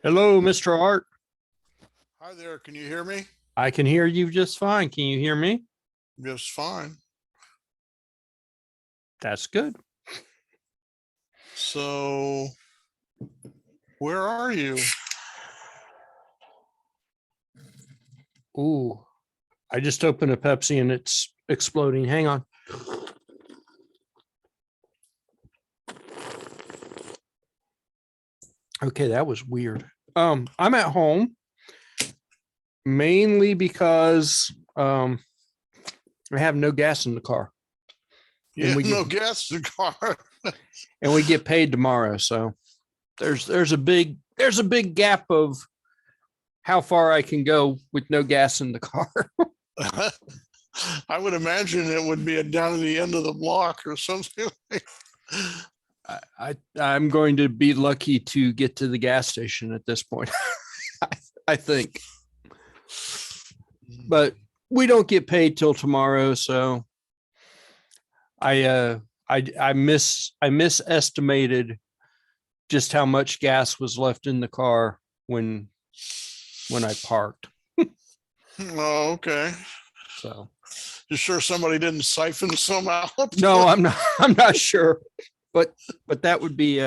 Hello, Mr. Art. Hi there, can you hear me? I can hear you just fine. Can you hear me? Just fine. That's good. So, where are you? Ooh, I just opened a Pepsi and it's exploding. Hang on. Okay, that was weird. I'm at home mainly because I have no gas in the car. You And have we get no gas in the car. and we get paid tomorrow. So there's a big gap of how far I can go with no gas in the car. I would imagine it would be down at the end of the block or something. I'm going to be lucky to get to the gas station at this point. I think. But we don't get paid till tomorrow, so I misestimated just how much gas was left in the car when I parked. Oh, okay. So You sure somebody didn't siphon some out? no, I'm not sure. But that would be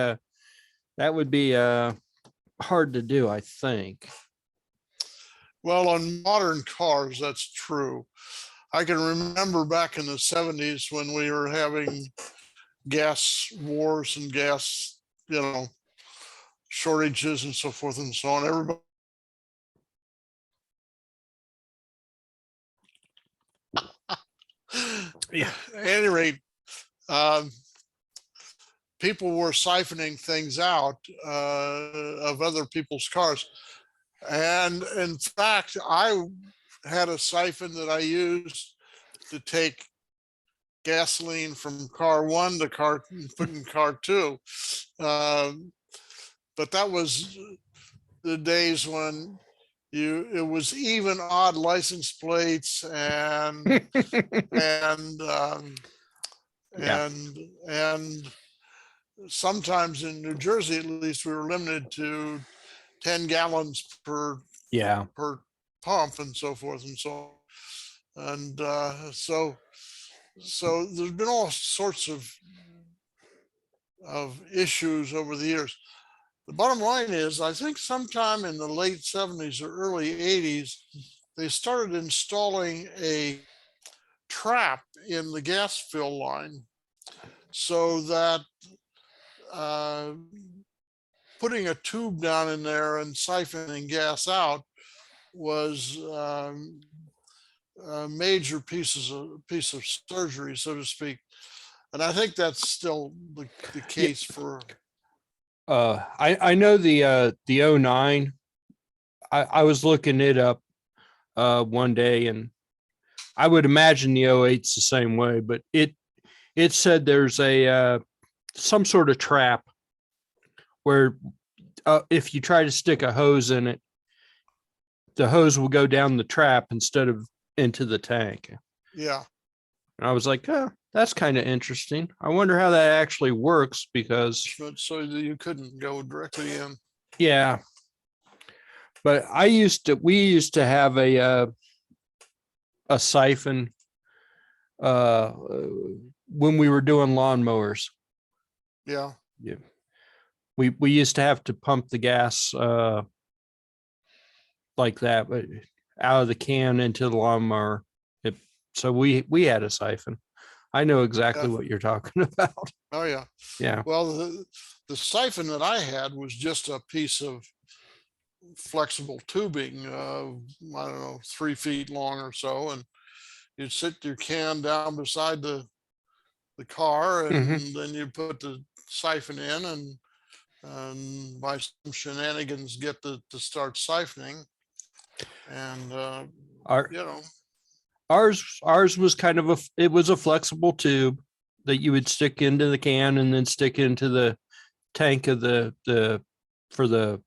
hard to do, I think. Well, on modern cars, that's true. I can remember back in the 70s when we were having gas wars and gas, shortages and so forth and so on. Everybody Yeah. At any rate, people were siphoning things out of other people's cars. And in fact, I had a siphon that I used to take gasoline from car one to put in car two. But that was the days when it was even odd license plates and and Yeah. and sometimes in New Jersey, at least, we were limited to 10 gallons per Yeah. pump and so forth and so on. And so there's been all sorts of issues over the years. The bottom line is, I think sometime in the late 70s or early 80s, they started installing a trap in the gas fill line so that putting a tube down in there and siphoning gas out was a major piece of surgery, so to speak. And I think that's still the case for. I know the 09. I was looking it up one day, and I would imagine the 08's the same way, but it said there's a some sort of trap where if you try to stick a hose in it, the hose will go down the trap instead of into the tank. Yeah. And I was like, oh, that's kind of interesting. I wonder how that actually works because So you couldn't go directly in. yeah. But we used to have a siphon when we were doing lawnmowers. Yeah. Yeah. We used to have to pump the gas like that, but out of the can into the lawnmower. So we had a siphon. I know exactly what you're talking about. Oh yeah. Yeah. Well, the siphon that I had was just a piece of flexible tubing, I don't know, 3 feet long or so, and you'd sit your can down beside the car, and then you put the siphon in, and by some shenanigans get to start siphoning, and Our you know, ours was kind of it was a flexible tube that you would stick into the can and then stick into the tank of the for the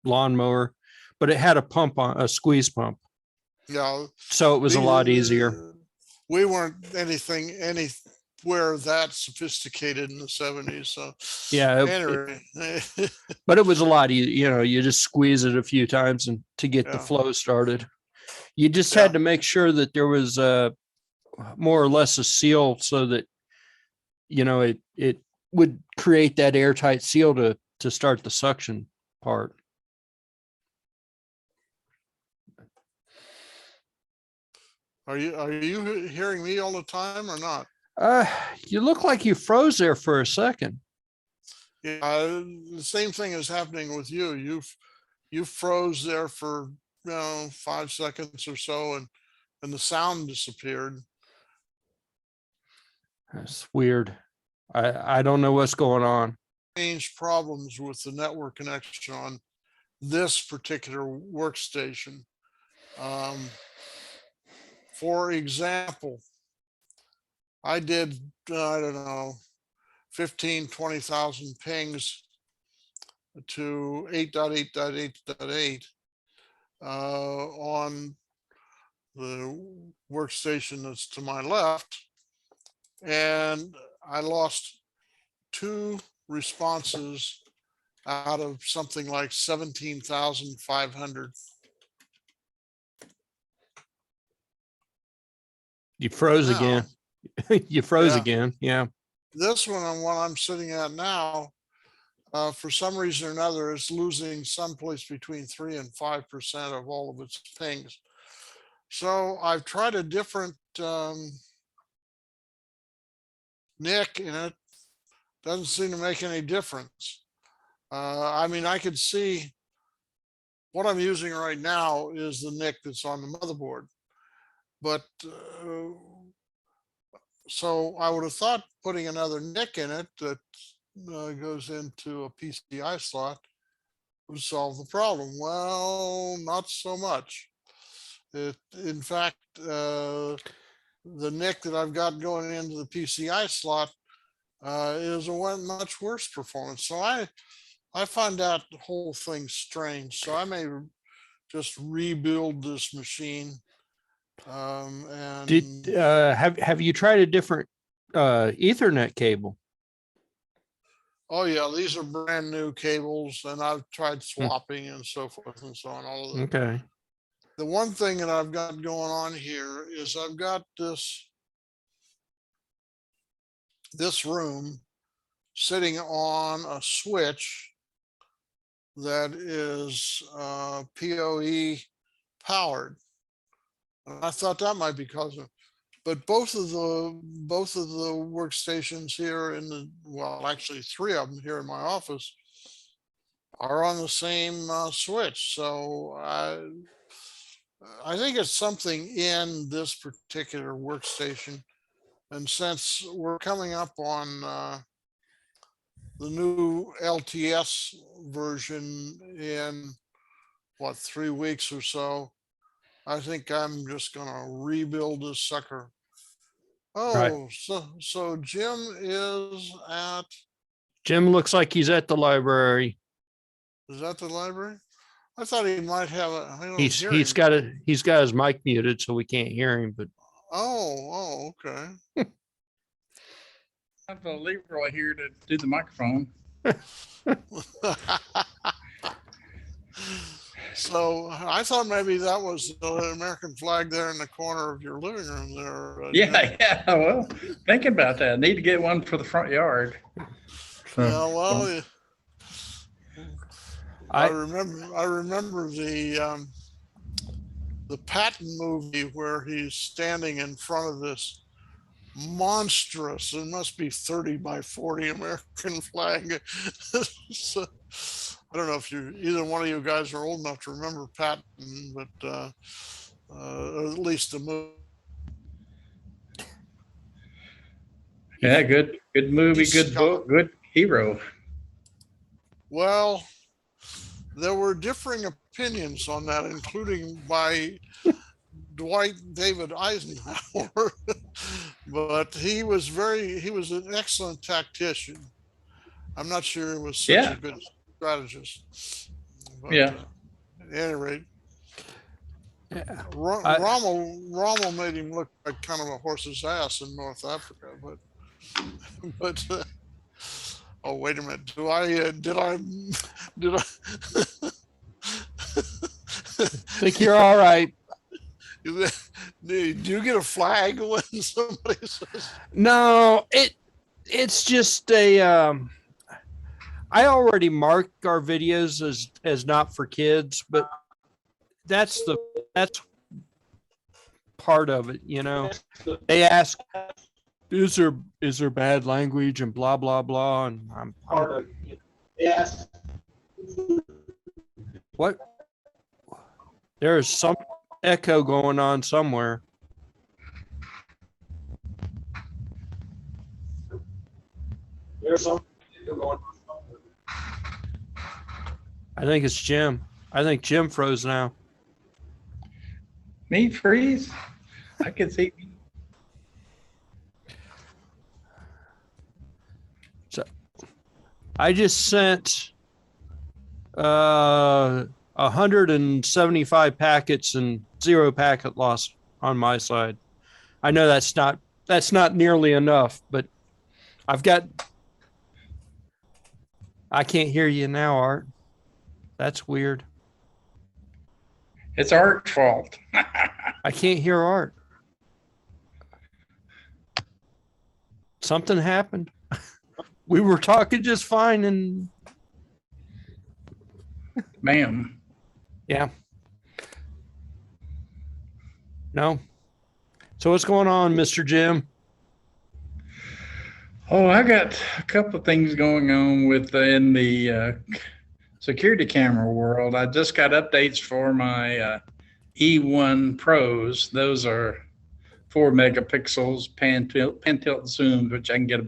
lawnmower, but it had a pump on a squeeze pump. yeah, So it was a lot easier. we weren't anything wear that sophisticated in the 70s. So Yeah, anyway, but it was a lot. You just squeeze it a few times and to get the yeah, flow started. You just yeah. had to make sure that there was more or less a seal so that it would create that airtight seal to start the suction part. Are you hearing me all the time or not? Uh, you look like you froze there for a second. Yeah, the same thing is happening with you. You froze there for 5 seconds or so, and the sound disappeared. That's weird. I don't know what's going on. Strange problems with the network connection on this particular workstation. For example, I did, I don't know, 15, 20,000 pings to 8.8.8.8 on the workstation that's to my left. And I lost 2 responses out of something like 17,500. You froze Now, again. You froze yeah, again. Yeah. this one on what I'm sitting at now, for some reason or another, is losing someplace between 3 and 5% of all of its pings. So I've tried a different NIC, and it doesn't seem to make any difference. I mean, I could see what I'm using right now is the NIC that's on the motherboard, but so I would have thought putting another NIC in it that goes into a PCI slot would solve the problem. Well, not so much. In fact, the NIC that I've got going into the PCI slot is a much worse performance. So I find that whole thing strange. So I may just rebuild this machine. And Have you tried a different Ethernet cable? oh yeah, these are brand new cables, and I've tried swapping and so forth and so on. All of that. Okay. The one thing that I've got going on here is I've got this room sitting on a switch that is PoE powered. And I thought that might be causing, but both of the workstations here well, actually 3 of them here in my office are on the same switch. So I think it's something in this particular workstation. And since we're coming up on the new LTS version in 3 weeks or so, I think I'm just gonna rebuild this sucker. Right. Oh, so Jim is at, Jim looks like he's at the library. is that the library? I thought he might have a, I don't He's hear he's him. got his mic muted, so we can't hear him. But Oh, okay. I have a Leroy here to do the microphone. So I thought maybe that was the American flag there in the corner of your living room there. Jim. Yeah. Well, thinking about that. Need to get one for the front yard. So, Yeah, well, I remember the Patton movie where he's standing in front of this monstrous, it must be 30 by 40 American flag. So, I don't know if either one of you guys are old enough to remember Patton, but at least the movie. yeah, good movie, good book, good hero. Well, there were differing opinions on that, including by Dwight David Eisenhower, but he was an excellent tactician. I'm not sure he was such a good strategist. But, Yeah. At any rate, yeah. Rommel made him look like kind of a horse's ass in North Africa, but But oh, wait a minute. Did I Think you're all right. do you get a flag when somebody says? No, it's just a I already marked our videos as not for kids, but that's part of it, you know. They ask, is there bad language and blah blah blah, and I'm part of it. Yes. What? There is some echo going on somewhere. There's some echo going on somewhere. I think it's Jim. I think Jim froze now. Me freeze? I can see. So I just sent 175 packets and 0 packet loss on my side. I know that's not nearly enough, but I can't hear you now, Art. That's weird. It's Art's fault. I can't hear Art. Something happened. We were talking just fine and Ma'am. yeah. No. So what's going on, Mr. Jim? Oh, I got a couple of things going on within the security camera world. I just got updates for my E1 Pros. Those are 4 megapixels pan tilt zooms, which I can get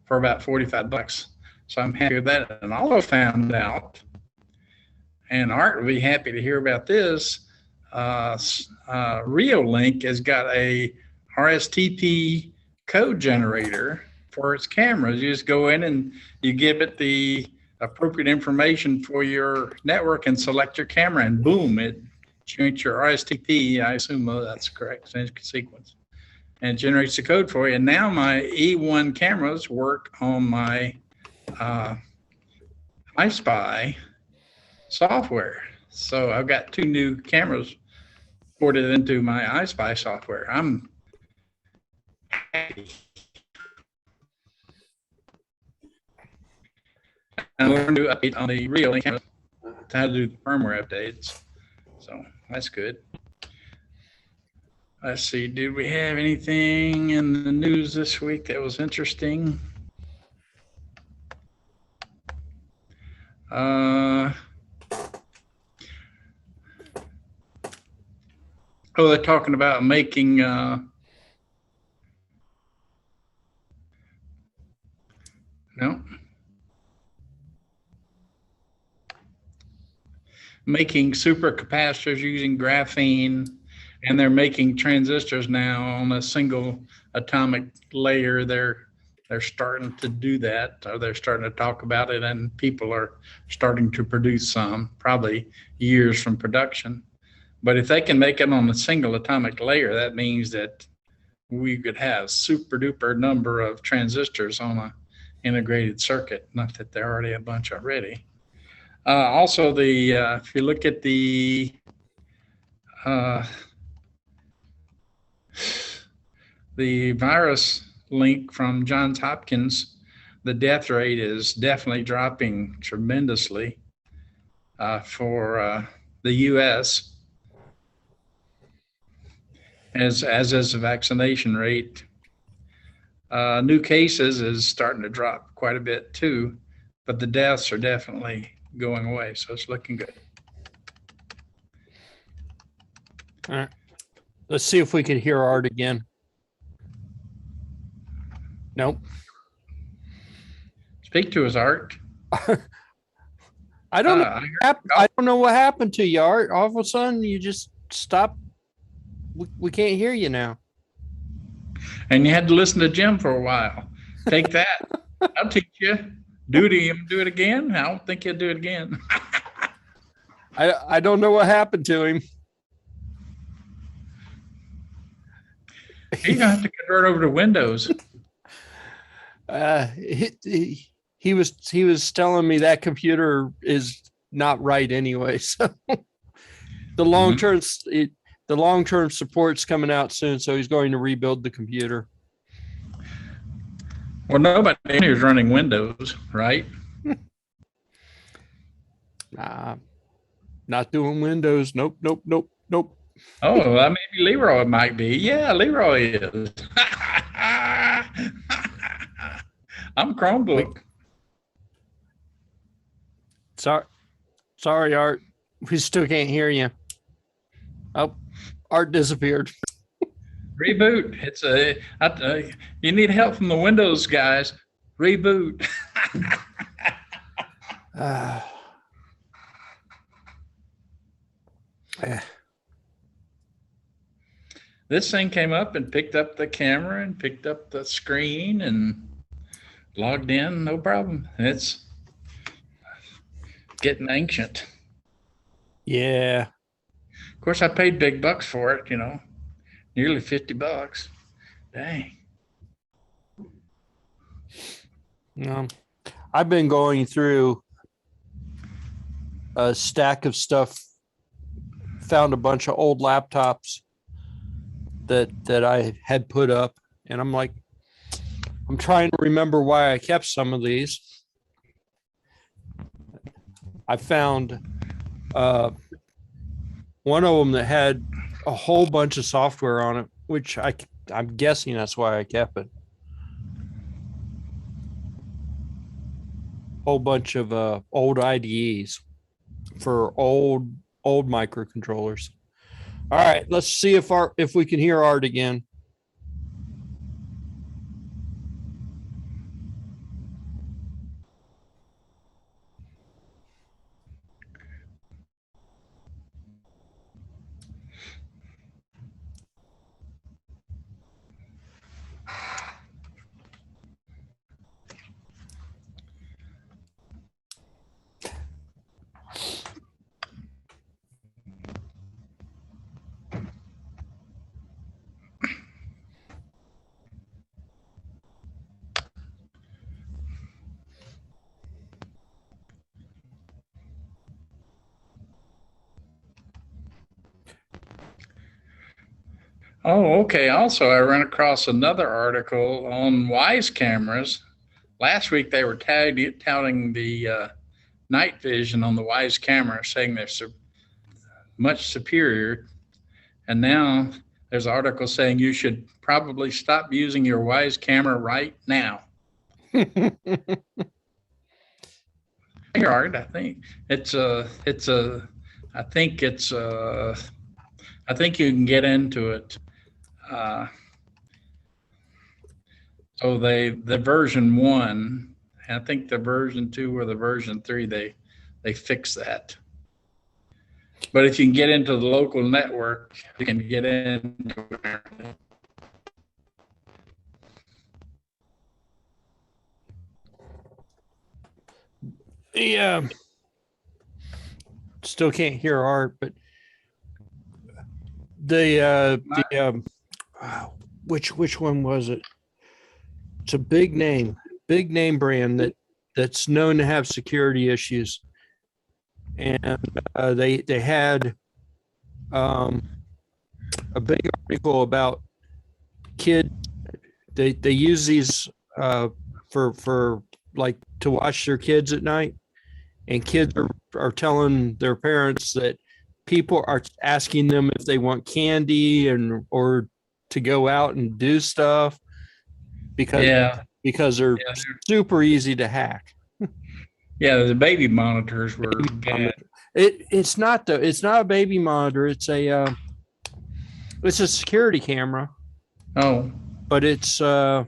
for about $45. So I'm happy with that. And I also found out, and Art will be happy to hear about this, Reolink has got a RSTP code generator for its cameras. You just go in and you give it the appropriate information for your network and select your camera, and boom, it generates your RSTP. I assume that's correct sequence, and it generates the code for you. And now my E1 cameras work on my iSpy software. So I've got 2 new cameras ported into my iSpy software. I'm happy. And we're going to update on the real cameras, how to do the firmware updates. So that's good. Let's see, did we have anything in the news this week that was interesting? Oh, they're talking about making making supercapacitors using graphene, and they're making transistors now on a single atomic layer. They're starting to do that, or they're starting to talk about it, and people are starting to produce some, probably years from production. But if they can make it on a single atomic layer, that means that we could have super duper number of transistors on a integrated circuit. Not that there are already a bunch already. Also, if you look at the virus link from Johns Hopkins, the death rate is definitely dropping tremendously for the U.S. as is the vaccination rate. New cases is starting to drop quite a bit too, but the deaths are definitely going away, so it's looking good. All right. Let's see if we can hear Art again. Nope. Speak to us, Art. I don't know. I don't know what happened to you, Art. All of a sudden, you just stopped. We can't hear you now. And you had to listen to Jim for a while. Take that. I'll teach you. Do it again? I don't think you'll do it again. I don't know what happened to him. You're gonna have to convert over to Windows. He was telling me that computer is not right anyway. So the long term the long term support's coming out soon, so he's going to rebuild the computer. Well, nobody in here is running Windows, right? Nah, not doing Windows. Nope, nope, nope, nope. Oh, well, maybe Leroy might be. Yeah, Leroy is. I'm Chromebook. Sorry, Art. We still can't hear you. Oh, Art disappeared. Reboot. You need help from the Windows guys. Reboot. This thing came up and picked up the camera and picked up the screen and logged in, no problem. It's getting ancient. Yeah. Of course, I paid big bucks for it, nearly $50. Dang. I've been going through a stack of stuff, found a bunch of old laptops that I had put up, and I'm like, I'm trying to remember why I kept some of these. I found one of them that had a whole bunch of software on it, which I'm guessing that's why I kept it. Whole bunch of old IDEs for old microcontrollers. All right, let's see if we can hear Art again. Oh, okay. Also, I ran across another article on Wise cameras. Last week, they were touting the night vision on the Wise camera, saying they're much superior. And now there's an article saying you should probably stop using your Wise camera right now. Here, Art, I think I think you can get into it. So the version 1, and I think the version 2 or the version 3, they fix that. But if you can get into the local network, you can get into it. Yeah. Still can't hear Art, but which one was it? It's a big name brand that's known to have security issues, and they had a big article about kids. They use these for like to watch their kids at night, and kids are telling their parents that people are asking them if they want candy or to go out and do stuff because they're super easy to hack. Yeah, the baby monitors were bad. It's not a baby monitor. It's a security camera. Oh, but it's the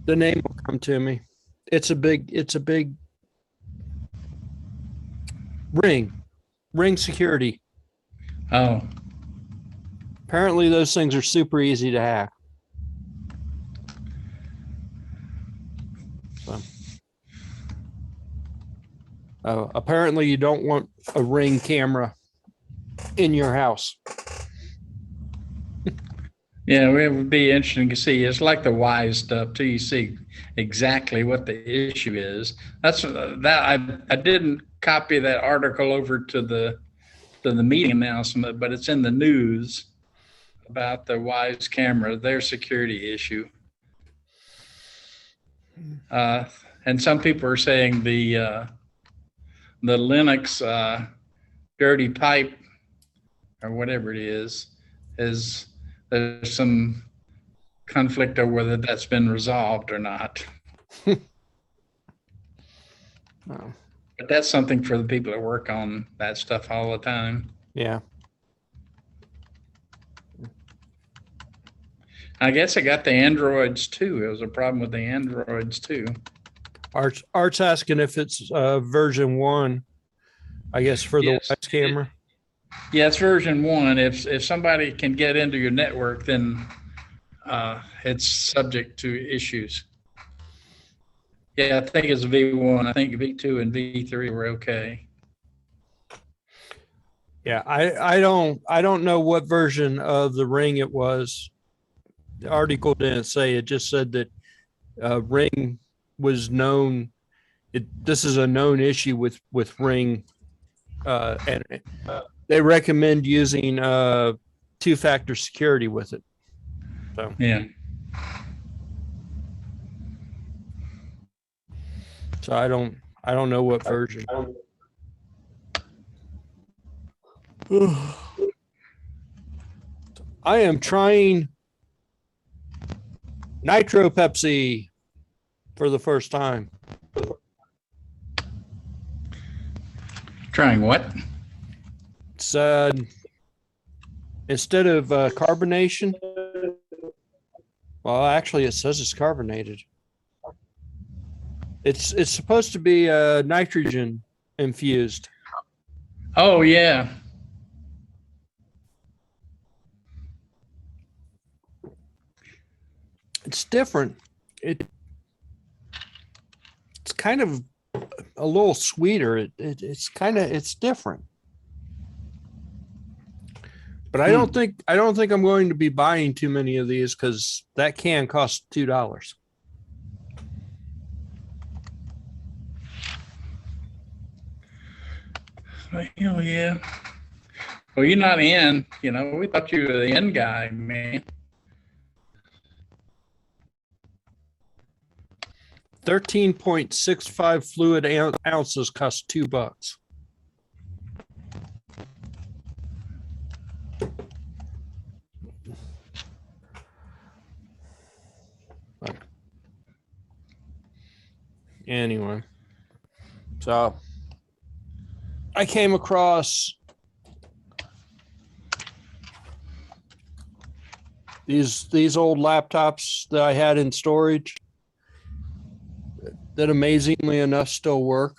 name will come to me. It's a big Ring security. Oh. Apparently those things are super easy to hack. So, apparently you don't want a Ring camera in your house. Yeah, it would be interesting to see. It's like the wise stuff too. You see exactly what the issue is. That's that I didn't copy that article over to the meeting announcement, but it's in the news about the wise camera, their security issue. Uh, and some people are saying the Linux dirty pipe or whatever it is there's some conflict over whether that's been resolved or not. Oh, But that's something for the people that work on that stuff all the time. yeah. I guess it got the Androids too. It was a problem with the Androids too. Art's asking if it's version 1, I guess, for the Yes. wise camera. Yeah, it's version 1. If somebody can get into your network, then it's subject to issues. Yeah, I think it's V1. I think V2 and V3 were okay. Yeah, I don't know what version of the Ring it was. The article didn't say. It just said that Ring was known. This is a known issue with Ring, and they recommend using two-factor security with it. So Yeah. so I don't know what version. I am trying Nitro Pepsi for the first time. Trying what? It's instead of carbonation. Well, actually, it says it's carbonated. It's supposed to be nitrogen infused. Oh, yeah. It's different. It's kind of a little sweeter. It's different. But I don't think I'm going to be buying too many of these because that can cost $2. Oh, yeah. Well, you're not in. We thought you were the in guy, man. 13.65 fluid ounces cost $2. But anyway, so I came across these old laptops that I had in storage that amazingly enough still work.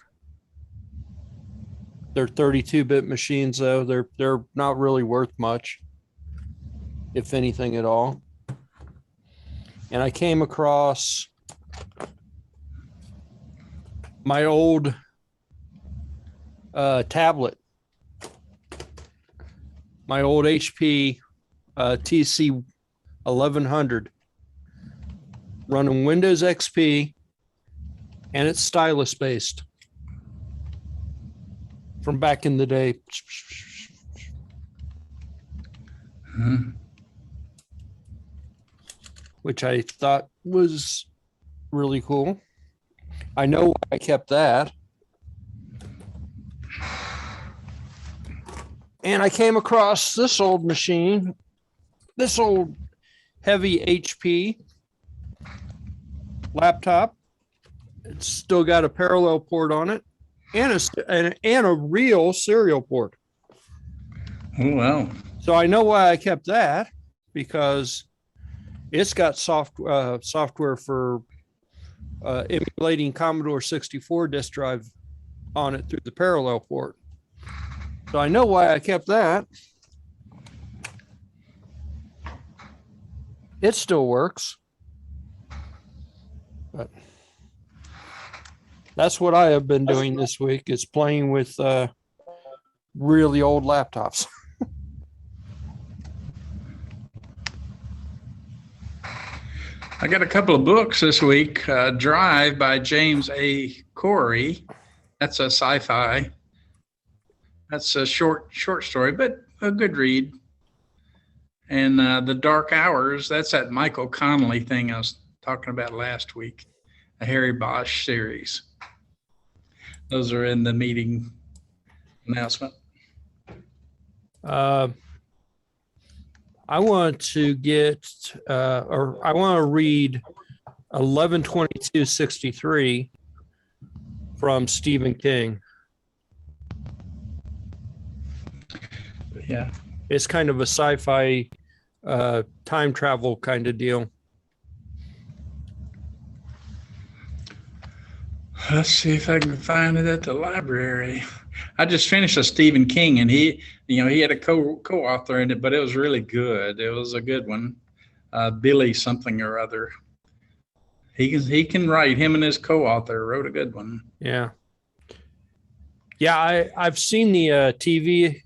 They're 32-bit machines though. They're not really worth much, if anything at all. And I came across my old tablet, my old HP TC 1100 running Windows XP, and it's stylus based from back in the day. Which I thought was really cool. I know why I kept that. And I came across this old machine, this old heavy HP laptop. It's still got a parallel port on it and a real serial port. Oh, wow. So I know why I kept that, because it's got software for emulating Commodore 64 disk drive on it through the parallel port. So I know why I kept that. It still works. But that's what I have been doing this week, is playing with really old laptops. I got a couple of books this week. Drive by James A. Corey. That's a sci-fi. That's a short story, but a good read. And The Dark Hours, that's that Michael Connolly thing I was talking about last week, a Harry Bosch series. Those are in the meeting announcement. I want to I want to read 11/22/63 from Stephen King. Yeah. It's kind of a sci-fi time travel kind of deal. Let's see if I can find it at the library. I just finished a Stephen King, and he had a co-author in it, but it was really good. It was a good one. Billy something or other. He can write. Him and his co-author wrote a good one. Yeah. Yeah, I've seen the TV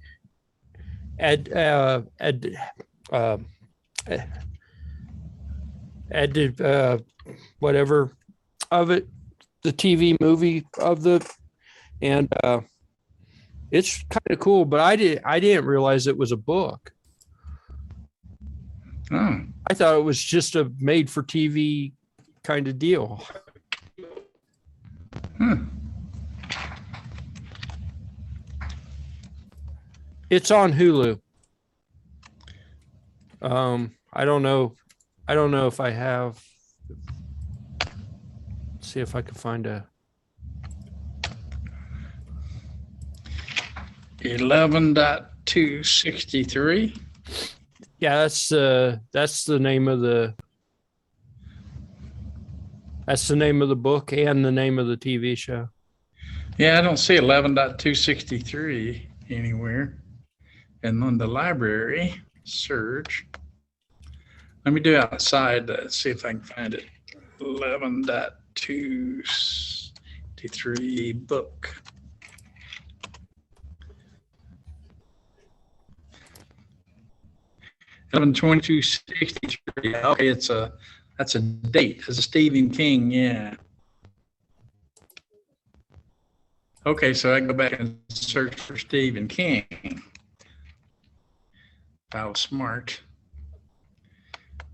whatever of it, the TV movie of and it's kind of cool, but I didn't realize it was a book. Oh. I thought it was just a made for TV kind of deal. It's on Hulu. I don't know if I have. Let's see if I can find a 11.263. Yeah, that's the name of the book and the name of the TV show. Yeah, I don't see 11.263 anywhere. And on the library search, let me do outside to see if I can find it. 11.263 book. $11.22.63. Okay, that's a date. It's a Stephen King, yeah. Okay, so I can go back and search for Stephen King. If I was smart.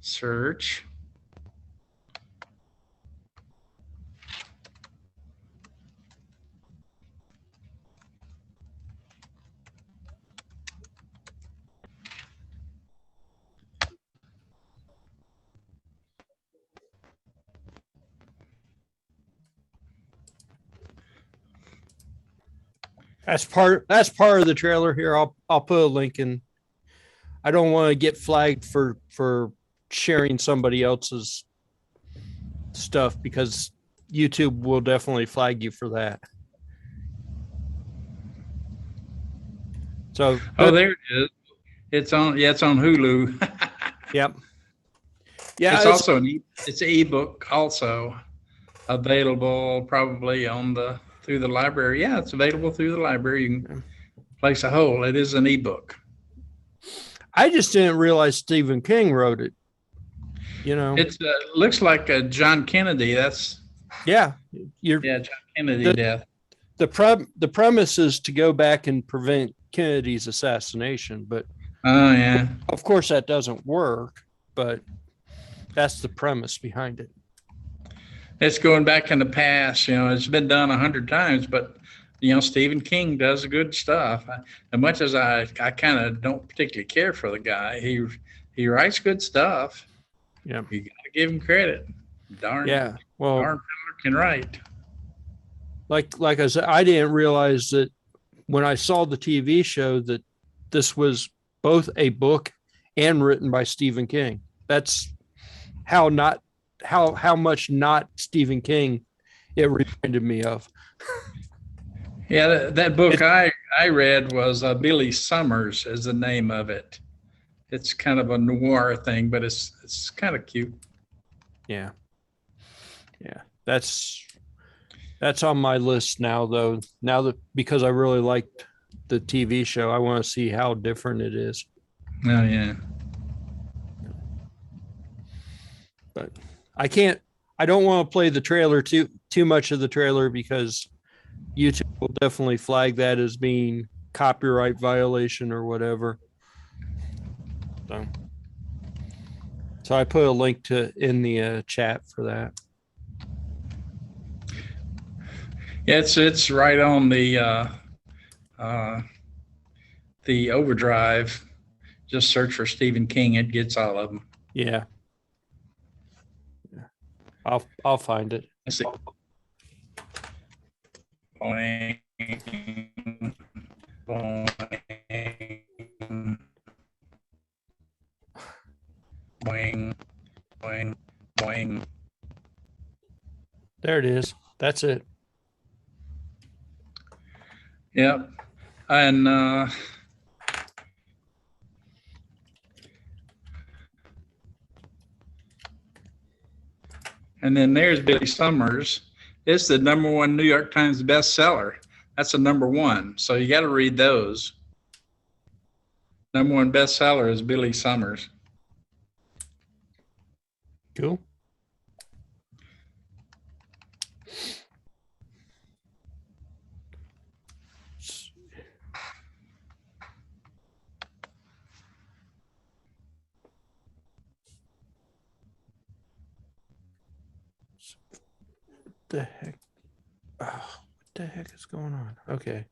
Search. That's part of the trailer here. I'll put a link in. I don't want to get flagged for sharing somebody else's stuff because YouTube will definitely flag you for that. So there it is. It's on Hulu. Yep. Yeah, it's also it's an ebook also available probably through the library. Yeah, it's available through the library. You can place a hold. It is an ebook. I just didn't realize Stephen King wrote it. It looks like John Kennedy. That's John Kennedy death. The premise is to go back and prevent Kennedy's assassination, but of course that doesn't work. But that's the premise behind it. It's going back in the past. It's been done 100 times, but Stephen King does good stuff. As much as I kind of don't particularly care for the guy, he writes good stuff. Yeah, you got to give him credit. Darn fella can write. Like I said, I didn't realize that when I saw the TV show that this was both a book and written by Stephen King. That's how much not Stephen King it reminded me of. Yeah, that book I read was Billy Summers is the name of it. It's kind of a noir thing, but it's kind of cute. Yeah. That's on my list now, though. Now that because I really liked the TV show, I want to see how different it is. Oh yeah. But I don't want to play the trailer too much of the trailer because YouTube will definitely flag that as being copyright violation or whatever. So I put a link in the chat for that. Yeah, it's right on the Overdrive. Just search for Stephen King. It gets all of them. Yeah. I'll find it. Let's see. Boing, boing, boing, boing, boing. There it is. That's it. Yep. And then there's Billy Summers. It's the #1 New York Times bestseller. That's the #1. So you got to read those. #1 bestseller is Billy Summers. Cool. The heck? Oh, what the heck is going on? Okay.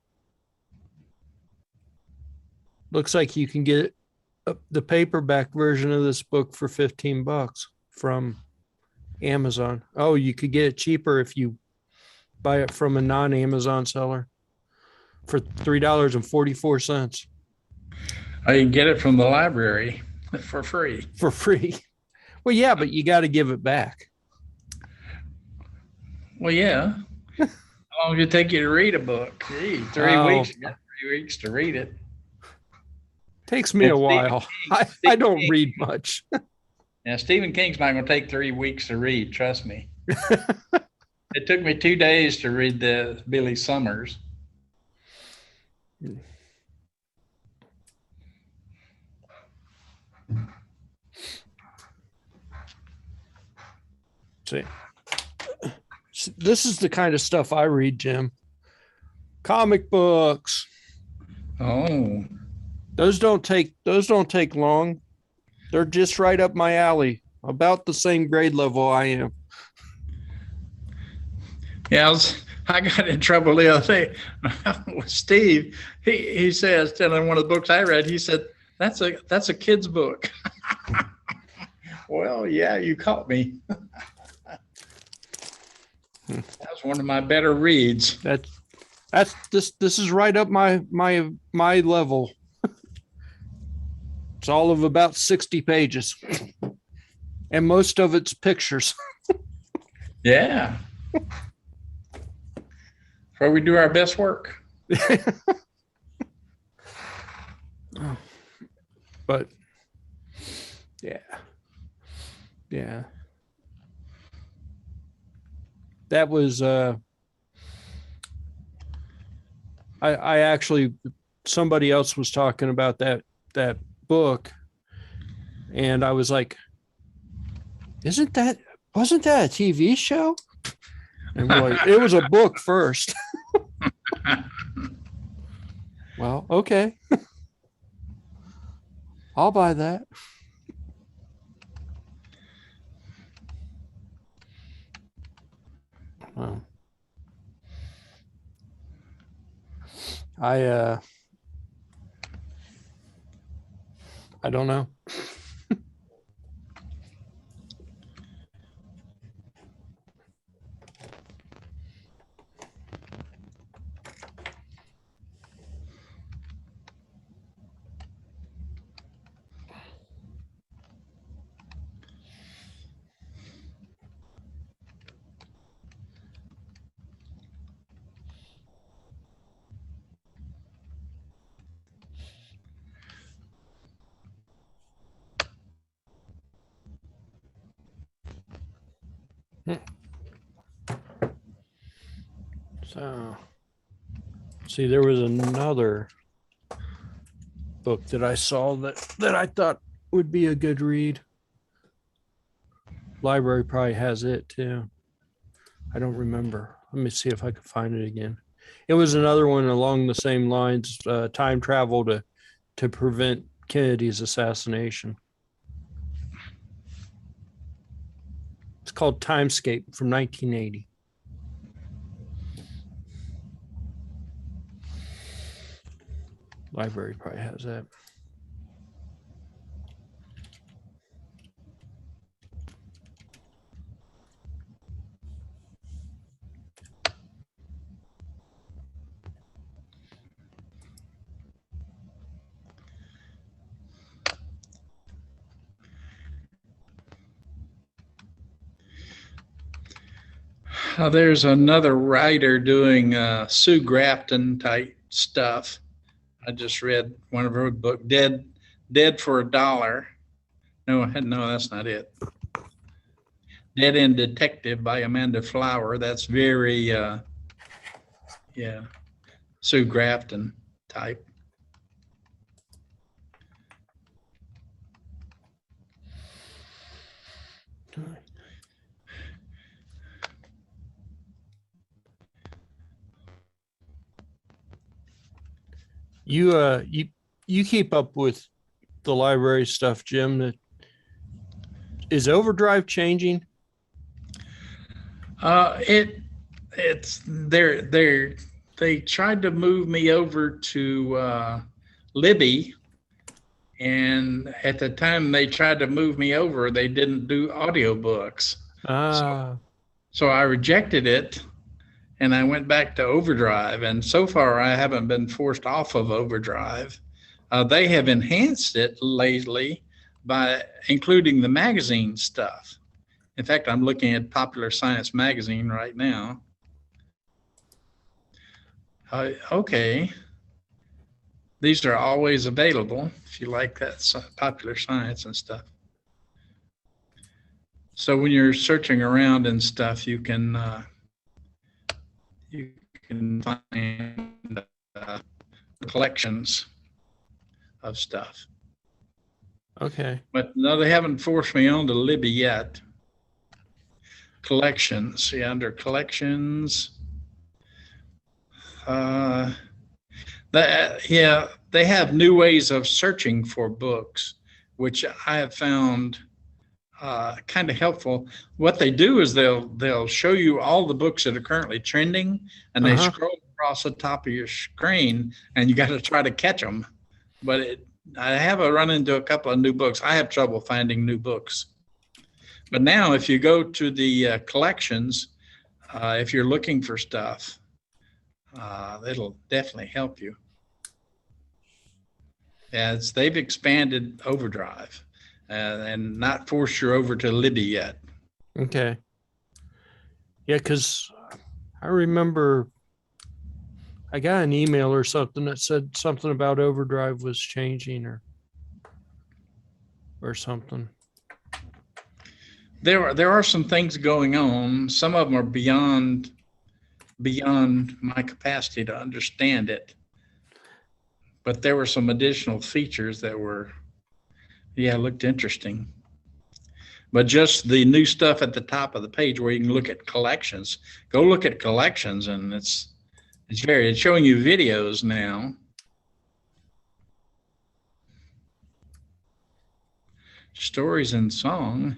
Looks like you can get the paperback version of this book for $15 from Amazon. Oh, you could get it cheaper if you buy it from a non-Amazon seller for $3.44 Oh, you can get it from the library for free. for free. Well, yeah, but you got to give it back. Well, yeah. How long did it take you to read a book? Gee, 3 Oh. weeks. You got 3 weeks to read it. Takes me And a Stephen while. King- I don't King- read much. Now, Stephen King's not going to take 3 weeks to read. Trust me. It took me 2 days to read the Billy Summers. See, this is the kind of stuff I read, Jim. Comic books. Oh, Those don't take long. They're just right up my alley. About the same grade level I am. yeah. I got in trouble the other day with Steve. He says, telling one of the books I read, he said, that's a kid's book. Well, yeah, you caught me. That was one of my better reads. This is right up my level. It's all of about 60 pages. And most of it's pictures. Yeah. Where we do our best work. But yeah. Yeah. That was I actually, somebody else was talking about that book, and I was like, wasn't that a TV show? And we're like, it was a book first. Well, okay. I'll buy that. Wow. I don't know. So, see, there was another book that I saw that I thought would be a good read. Library probably has it too. I don't remember. Let me see if I can find it again. It was another one along the same lines, time travel to prevent Kennedy's assassination. It's called Timescape from 1980. Library probably has that. There's another writer doing Sue Grafton type stuff. I just read one of her book, Dead for $1. No, that's not it. Dead End Detective by Amanda Flower. That's very, Sue Grafton type. You keep up with the library stuff, Jim. Is Overdrive changing? They tried to move me over to Libby, and at the time they tried to move me over, they didn't do audiobooks. So I rejected it, and I went back to Overdrive, and so far I haven't been forced off of Overdrive. They have enhanced it lately by including the magazine stuff. In fact, I'm looking at Popular Science magazine right now. Okay. These are always available if you like that Popular Science and stuff. So when you're searching around and stuff, you can find collections of stuff. Okay. But no, they haven't forced me on to Libby yet. Collections, under collections. They have new ways of searching for books, which I have found kind of helpful. What they do is they'll show you all the books that are currently trending, and they scroll across the top of your screen, and you got to try to catch them. But I have run into a couple of new books. I have trouble finding new books. But now if you go to the collections, if you're looking for stuff, it'll definitely help you. They've expanded Overdrive and not forced you over to Libby yet. Okay. Yeah, because I remember I got an email or something that said something about Overdrive was changing or something. There are some things going on. Some of them are beyond my capacity to understand it. But there were some additional features that looked interesting. But just the new stuff at the top of the page where you can look at collections. Go look at collections, and it's showing you videos now. Stories and song.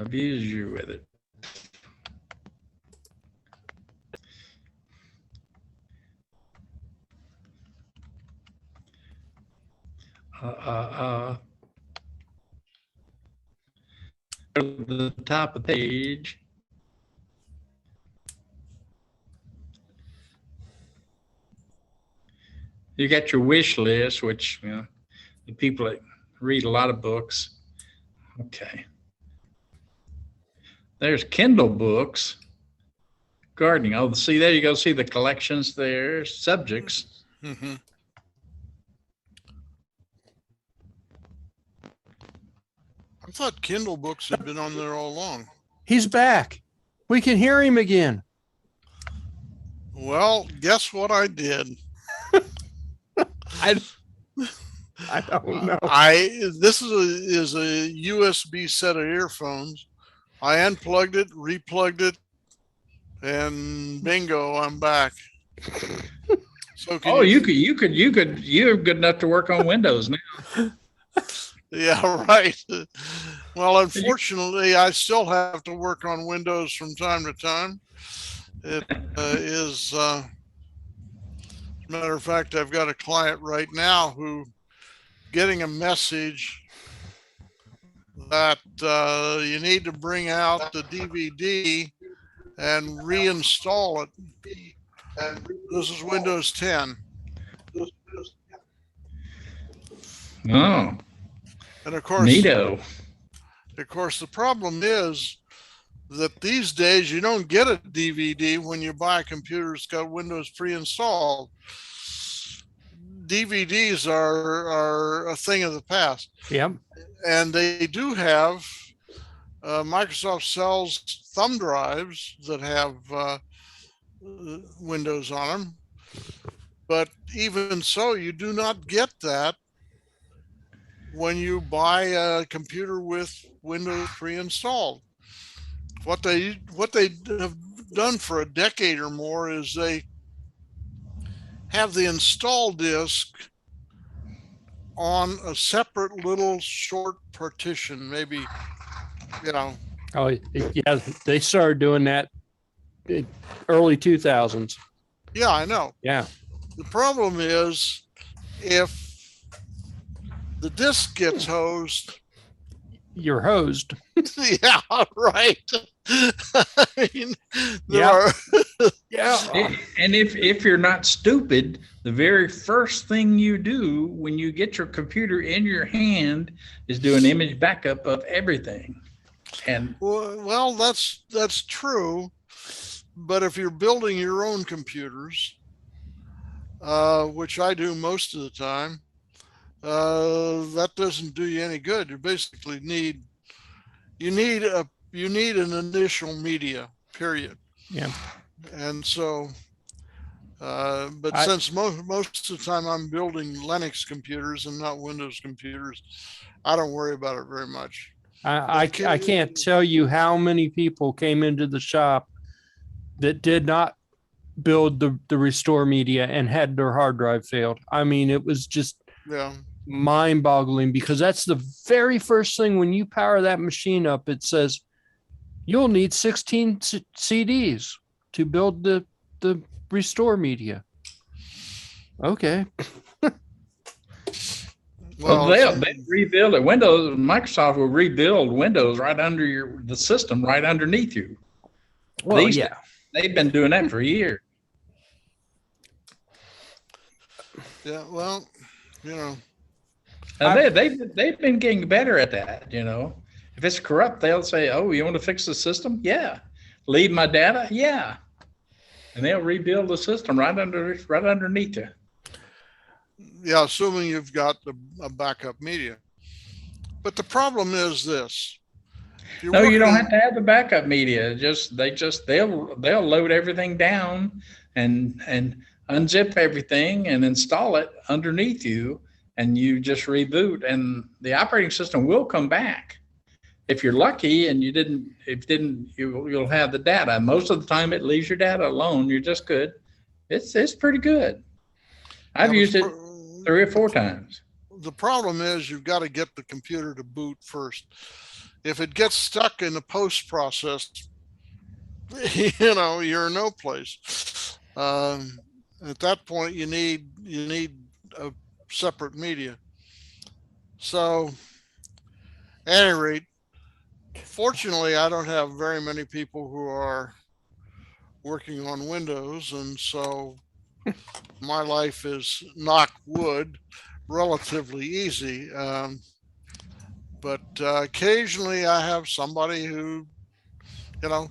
Abuse you with it. At the top of the page. You got your wish list, which the people that read a lot of books. Okay. There's Kindle books. Gardening. Oh, see, there you go. See the collections there, subjects. Mm-hmm. I thought Kindle books had been on there all along. He's back. We can hear him again. Well, guess what I did? I don't know. This is a USB set of earphones. I unplugged it, replugged it, and bingo, I'm back. So Oh, you're good enough to work on Windows now. Yeah, right. Well, unfortunately, I still have to work on Windows from time to time. It is, as a matter of fact, I've got a client right now who getting a message that you need to bring out the DVD and reinstall it. And this is Windows 10. Oh, And of course, neato. the problem is that these days you don't get a DVD when you buy a computer that's got Windows pre-installed. DVDs are a thing of the past. Yep. And they do have, Microsoft sells thumb drives that have Windows on them. But even so, you do not get that when you buy a computer with Windows pre-installed. What they have done for a decade or more is they have the install disk on a separate little short partition, maybe, you know. Oh, yeah. They started doing that in early 2000s. Yeah, I know. Yeah. The problem is if the disk gets hosed, You're hosed. yeah, right. I mean, Yeah. Yeah. And if you're not stupid, the very first thing you do when you get your computer in your hand is do an image backup of everything. And well, that's true. But if you're building your own computers, which I do most of the time, that doesn't do you any good. You basically need an initial media, period. Yeah. And so, but since most of the time I'm building Linux computers and not Windows computers, I don't worry about it very much. I can't tell you how many people came into the shop that did not build the restore media and had their hard drive failed. I mean, it was just mind boggling because that's the very first thing when you power that machine up, it says you'll need 16 CDs to build the restore media. Okay. Well, they rebuild it. Microsoft will rebuild Windows right under the system, right underneath you. Well, they've been doing that for years. Yeah, well, you know. And they've been getting better at that, you know. If it's corrupt, they'll say, "Oh, you want to fix the system? Yeah. Leave my data? Yeah." And they'll rebuild the system right underneath you. Yeah, assuming you've got a backup media. But the problem is this. No, you don't have to have the backup media. They'll load everything down and unzip everything and install it underneath you, and you just reboot, and the operating system will come back. If you're lucky and you'll have the data. Most of the time it leaves your data alone. You're just good. It's pretty good. I've used it 3 or 4 times. The problem is you've got to get the computer to boot first. If it gets stuck in the post process, you know, you're in no place. At that point, you need a separate media. So, at any rate, fortunately, I don't have very many people who are working on Windows, and so my life is, knock wood, relatively easy. But occasionally I have somebody who, you know,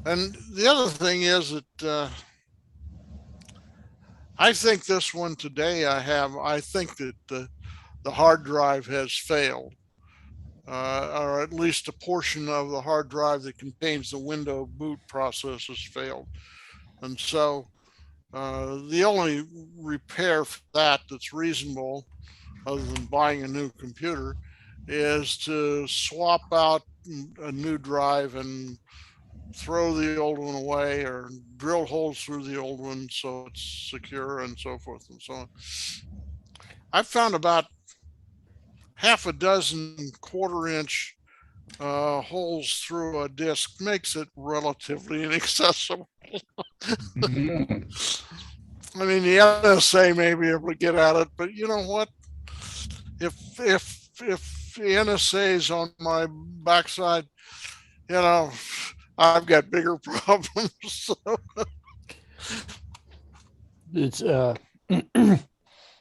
and the other thing is that I think this one today I think that the hard drive has failed, or at least a portion of the hard drive that contains the window boot process has failed. And so the only repair for that that's reasonable, other than buying a new computer, is to swap out a new drive and throw the old one away, or drill holes through the old one so it's secure, and so forth and so on. I've found about half a dozen 1/4-inch holes through a disk makes it relatively inaccessible. Mhm. I mean, the NSA may be able to get at it, but you know what? If the NSA's on my backside, you know, I've got bigger problems. So, It's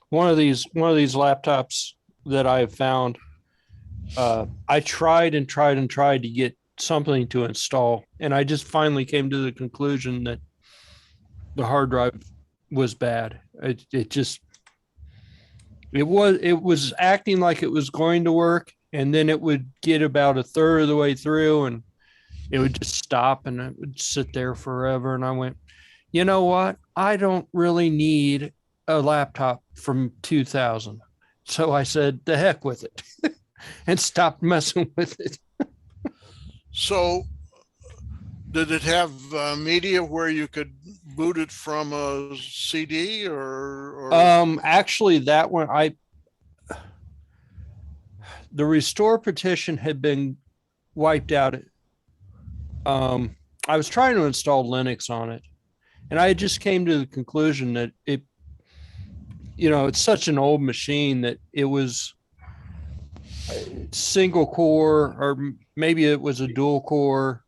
one of these laptops that I have found. I tried and tried and tried to get something to install, and I just finally came to the conclusion that the hard drive was bad. It was acting like it was going to work, and then it would get about a third of the way through, and it would just stop, and it would sit there forever. And I went, you know what? I don't really need a laptop from 2000. So I said, the heck with it, and stopped messing with it. so did it have media where you could boot it from a CD, or Actually, that one, the restore petition had been wiped out. I was trying to install Linux on it, and I just came to the conclusion that it's such an old machine that it was single core, or maybe it was a dual core.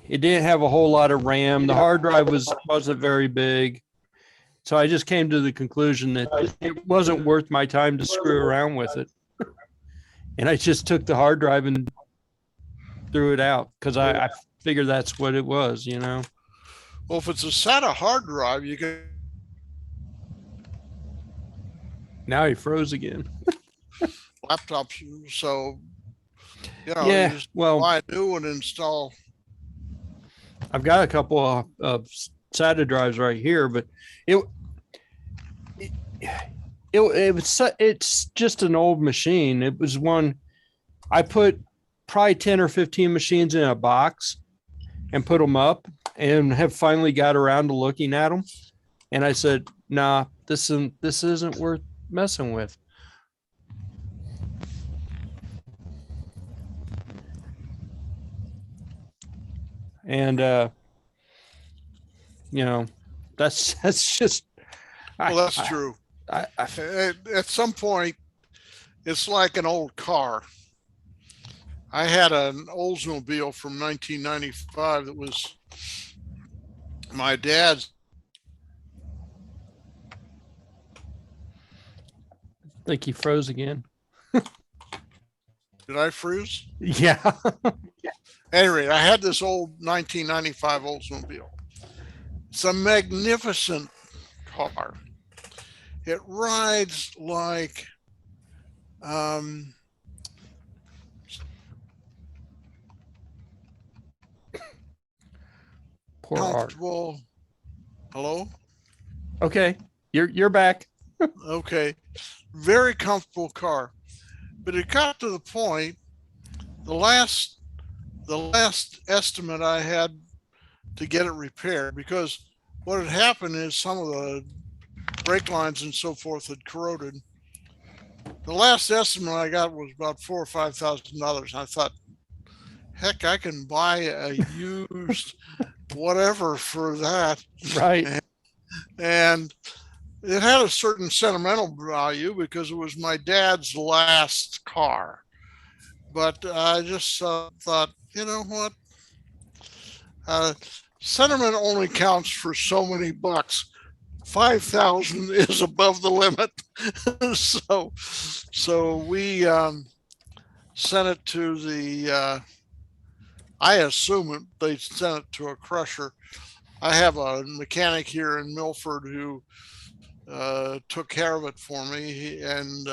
It didn't have a whole lot of RAM. The hard drive wasn't very big. So I just came to the conclusion that it wasn't worth my time to screw around with it. And I just took the hard drive and threw it out, because I figured that's what it was, well, if it's a SATA hard drive, you can Now he froze again. laptops. So, you Yeah, just well, buy a new one and install. I've got a couple of SATA drives right here, but it's just an old machine. It was one I put probably 10 or 15 machines in a box and put them up, and have finally got around to looking at them. And I said, nah, this isn't worth messing with. And that's just Well, that's true. I At some point, it's like an old car. I had an Oldsmobile from 1995 that was my dad's. think he froze again. Did I freeze? Yeah. Anyway, I had this old 1995 Oldsmobile. It's a magnificent car. It rides like Poor Art. comfortable. Hello? Okay, you're back. Okay. Very comfortable car. But it got to the point, the last estimate I had to get it repaired, because what had happened is some of the brake lines and so forth had corroded. The last estimate I got was about $4,000 or $5,000. I thought, heck, I can buy a used whatever for that. Right. And it had a certain sentimental value because it was my dad's last car. But I just thought, you know what? Sentiment only counts for so many bucks. 5,000 is above the limit. so we sent it to the, I assume they sent it to a crusher. I have a mechanic here in Milford who took care of it for me, and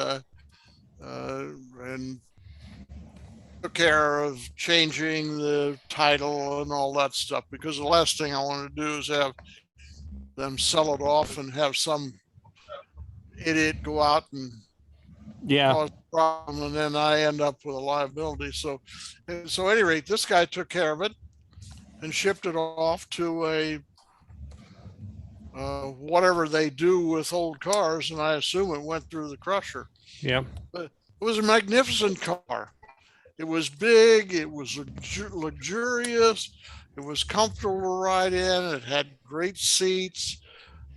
took care of changing the title and all that stuff, because the last thing I want to do is have them sell it off and have some idiot go out and Yeah. cause a problem, and then I end up with a liability. So at any rate, this guy took care of it and shipped it off to a whatever they do with old cars, and I assume it went through the crusher. Yeah. But it was a magnificent car. It was big, it was luxurious, it was comfortable to ride in, it had great seats.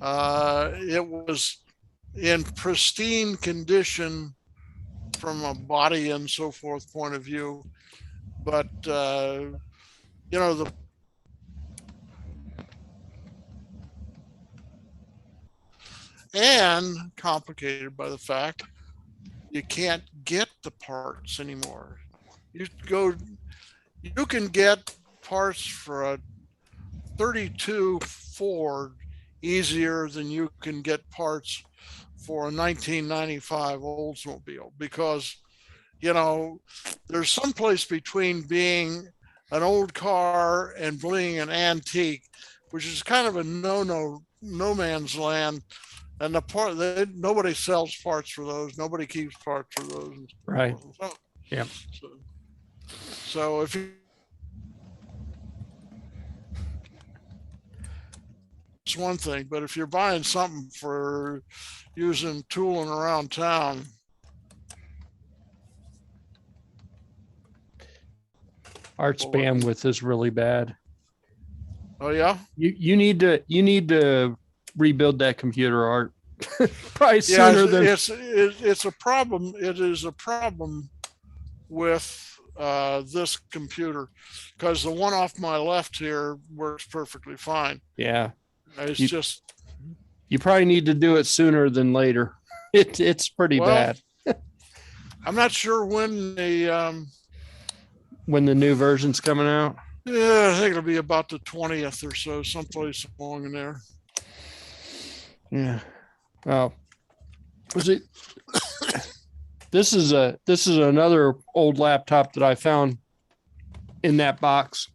It was in pristine condition from a body and so forth point of view. But, you know, and complicated by the fact you can't get the parts anymore. You can get parts for a 32 Ford easier than you can get parts for a 1995 Oldsmobile, because, you know, there's some place between being an old car and being an antique, which is kind of a no man's land. And the part that nobody sells parts for those, nobody keeps parts for those. Right. So, Yeah. So if you, it's one thing, but if you're buying something for using tooling around town, Art's bandwidth is really bad. oh yeah, You need to rebuild that computer, Art. Probably yeah, sooner than it's a problem. It is a problem with this computer, because the one off my left here works perfectly fine. yeah. It's You- just, You probably need to do it sooner than later. It's pretty well, bad I'm not sure when when the new version's coming out. yeah, I think it'll be about the 20th or so, someplace along in there. Yeah. Oh, was it? This is another old laptop that I found in that box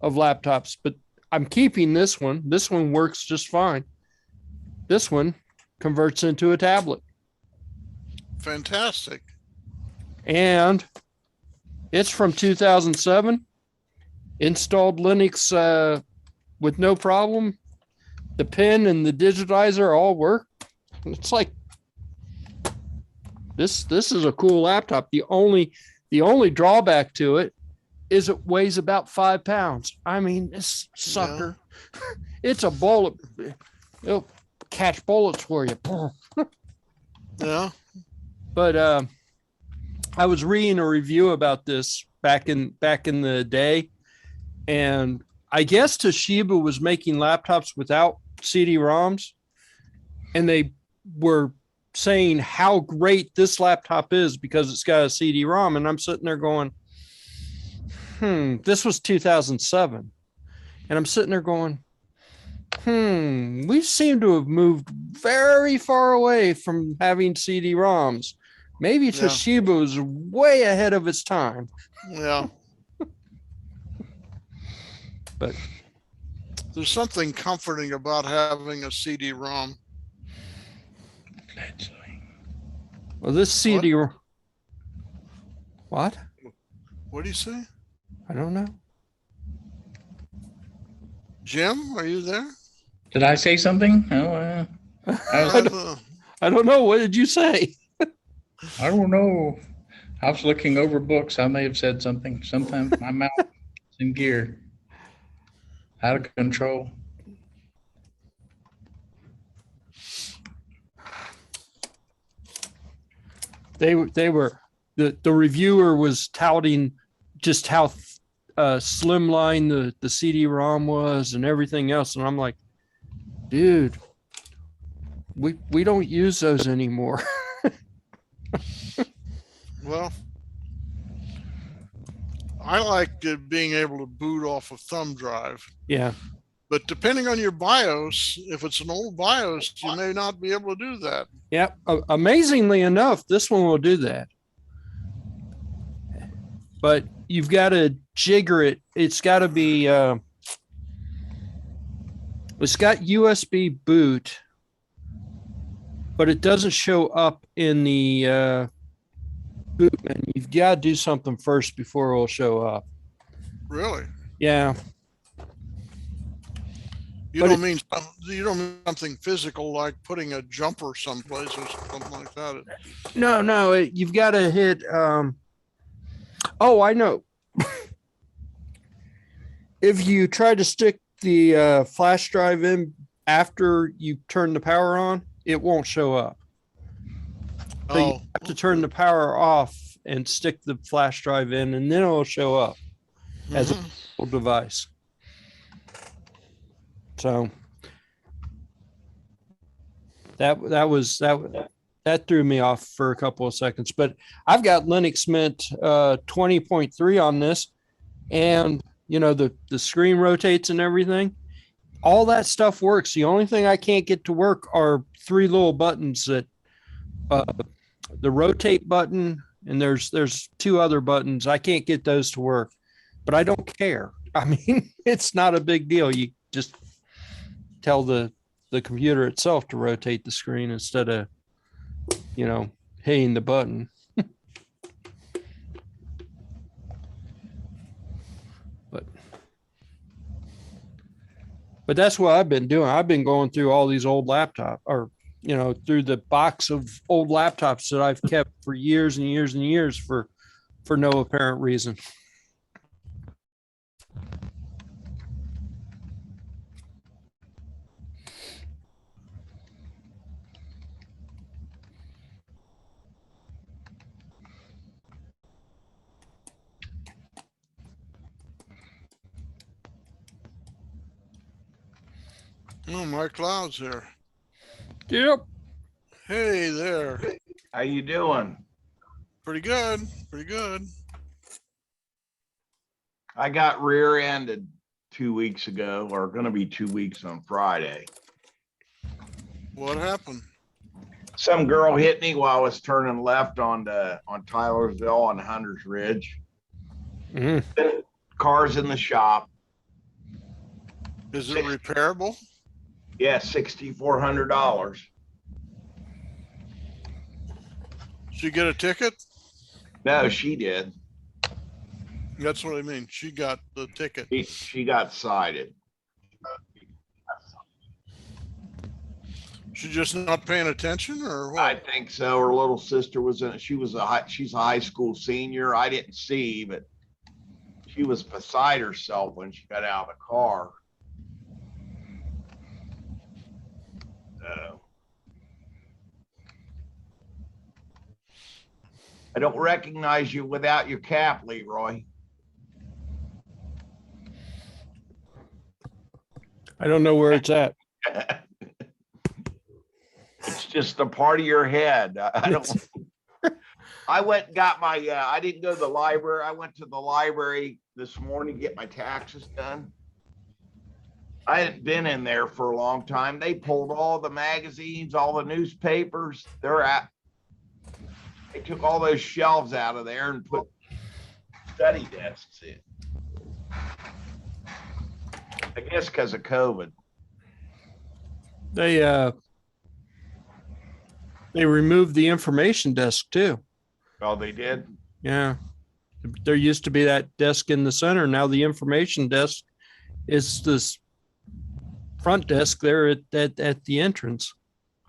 of laptops, but I'm keeping this one. This one works just fine. This one converts into a tablet, Fantastic. and it's from 2007. Installed Linux with no problem. The pen and the digitizer all work. It's like this is a cool laptop. The only drawback to it is it weighs about 5 pounds. I mean, this sucker, it's a bullet. It'll catch bullets for you. Yeah. But I was reading a review about this back in the day, and I guess Toshiba was making laptops without CD-ROMs, and they were saying how great this laptop is because it's got a CD-ROM, and I'm sitting there going, this was 2007, and I'm sitting there going, we seem to have moved very far away from having CD-ROMs. Maybe Yeah. Toshiba was way ahead of its time. Yeah. But there's something comforting about having a CD-ROM. Well, this CD, what? What do you say? I don't know. Jim, are you there? Did I say something? Oh, I don't know. What did you say? I don't know. I was looking over books. I may have said something. Sometimes my mouth is in gear. Out of control. They were the reviewer was touting just how slimline the CD-ROM was and everything else, and I'm like, dude, we don't use those anymore. Well, I like being able to boot off a thumb drive. Yeah. But depending on your BIOS, if it's an old BIOS, you may not be able to do that. Yeah. Amazingly enough, this one will do that. but you've got to jigger it. It's got to be, it's got USB boot, but it doesn't show up in the boot menu. You've got to do something first before it will show up. Really? Yeah. You But don't mean something physical like putting a jumper someplace or something like that. No, you've got to hit. Oh, I know. If you try to stick the flash drive in after you turn the power on, it won't show up. So you Oh, have to turn the power off and stick the flash drive in, and then it'll show up as a mhm. mobile device. So that threw me off for a couple of seconds. But I've got Linux Mint 20.3 on this, and the screen rotates and everything. All that stuff works. The only thing I can't get to work are three little buttons that the rotate button, and there's two other buttons. I can't get those to work, but I don't care. I mean, it's not a big deal. You just tell the computer itself to rotate the screen instead of, hitting the button. But that's what I've been doing. I've been going through all these old laptops, or through the box of old laptops that I've kept for years and years and years for no apparent reason. Oh, my cloud's here. Yep. Hey there. How you doing? Pretty good. Pretty good. I got rear-ended 2 weeks ago, or gonna be 2 weeks on Friday. What happened? Some girl hit me while I was turning left on Tylersville on Hunter's Ridge. Mhm. Car's in the shop. Is it repairable? Yeah, $6,400. Did you get a ticket? No, she did. That's what I mean. She got the ticket. She got cited. She just not paying attention, or I what? think so. Her little sister was in it. She's a high school senior. I didn't see, but she was beside herself when she got out of the car. So I don't recognize you without your cap, Leroy. I don't know where it's at. It's just a part of your head. I don't. I went and got my. I didn't go to the library. I went to the library this morning to get my taxes done. I hadn't been in there for a long time. They pulled all the magazines, all the newspapers. They took all those shelves out of there and put study desks in. I guess because of COVID. They removed the information desk too. Oh, they did? Yeah. There used to be that desk in the center. Now the information desk is this front desk there at the entrance.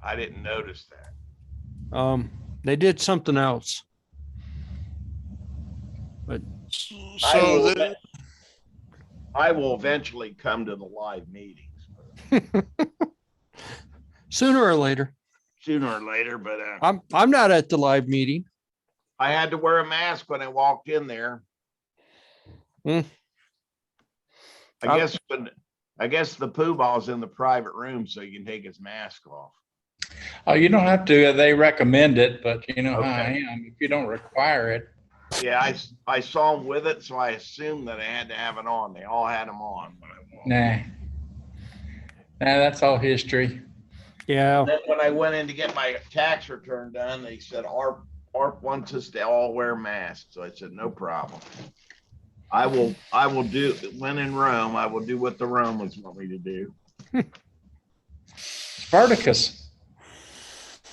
I didn't notice that. They did something else. But I will eventually come to the live meetings. sooner or later. Sooner or later, but I'm not at the live meeting. I had to wear a mask when I walked in there. Hmm. I guess the poo ball's in the private room, so you can take his mask off. Oh, you don't have to. They recommend it, but you know how I Okay. am. If you don't require it, Yeah, I saw him with it, so I assumed that I had to have it on. They all had them on when I walked. nah, that's all history. Yeah. Then when I went in to get my tax return done, they said our ARP wants us to all wear masks. So I said, no problem. I will do, when in Rome, I will do what the Romans want me to do. Spartacus.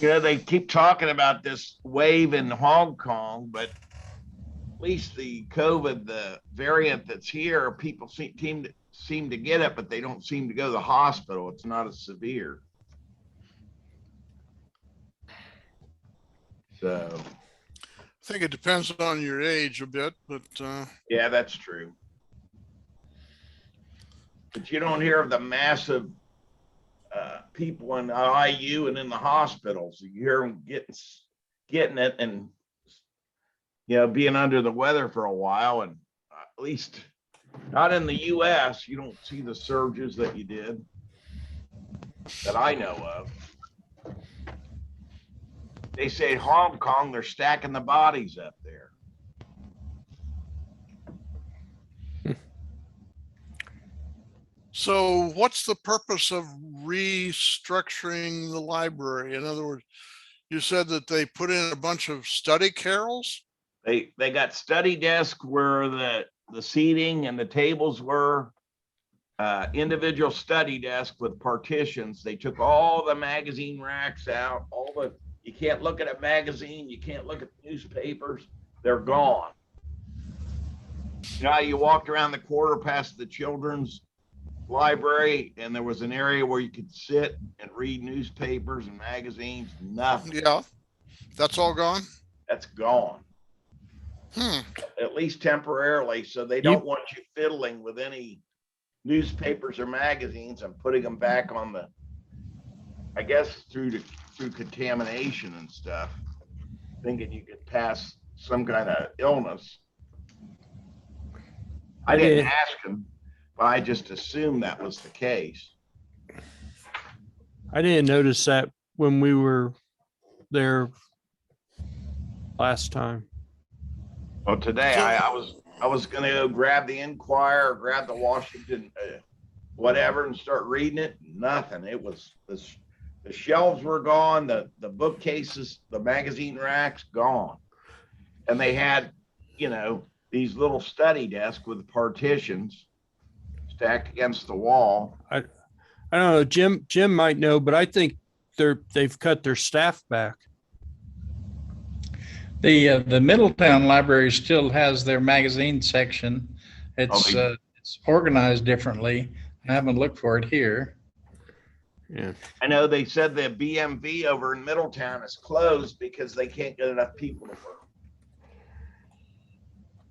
You know, they keep talking about this wave in Hong Kong, but at least the COVID, the variant that's here, people seem to get it, but they don't seem to go to the hospital. It's not as severe. So I think it depends on your age a bit, but yeah, that's true. But you don't hear of the massive people in IU and in the hospitals. You hear them getting it and, you know, being under the weather for a while. And at least not in the US, you don't see the surges that you did that I know of. They say Hong Kong, they're stacking the bodies up there. so what's the purpose of restructuring the library? In other words, you said that they put in a bunch of study carrels? They got study desks where the seating and the tables were, individual study desk with partitions. They took all the magazine racks out, you can't look at a magazine, you can't look at newspapers, they're gone. You know, you walked around the corner past the children's library and there was an area where you could sit and read newspapers and magazines. Nothing. Yeah, that's all gone. That's gone. At least temporarily, so they don't want you fiddling with any newspapers or magazines and putting them back on the, I guess through contamination and stuff, thinking you could pass some kind of illness. I didn't ask him, but I just assumed that was the case. I didn't notice that when we were there last time. Well, today I was gonna go grab the Enquirer, grab the Washington, whatever, and start reading it. Nothing. It was the shelves were gone, the bookcases, the magazine racks gone, and they had, you know, these little study desks with partitions stacked against the wall. I don't know. Jim might know, but I think they've cut their staff back. The Middletown Library still has their magazine section. It's organized differently. I haven't looked for it here. Yeah, I know they said the BMV over in Middletown is closed because they can't get enough people to work.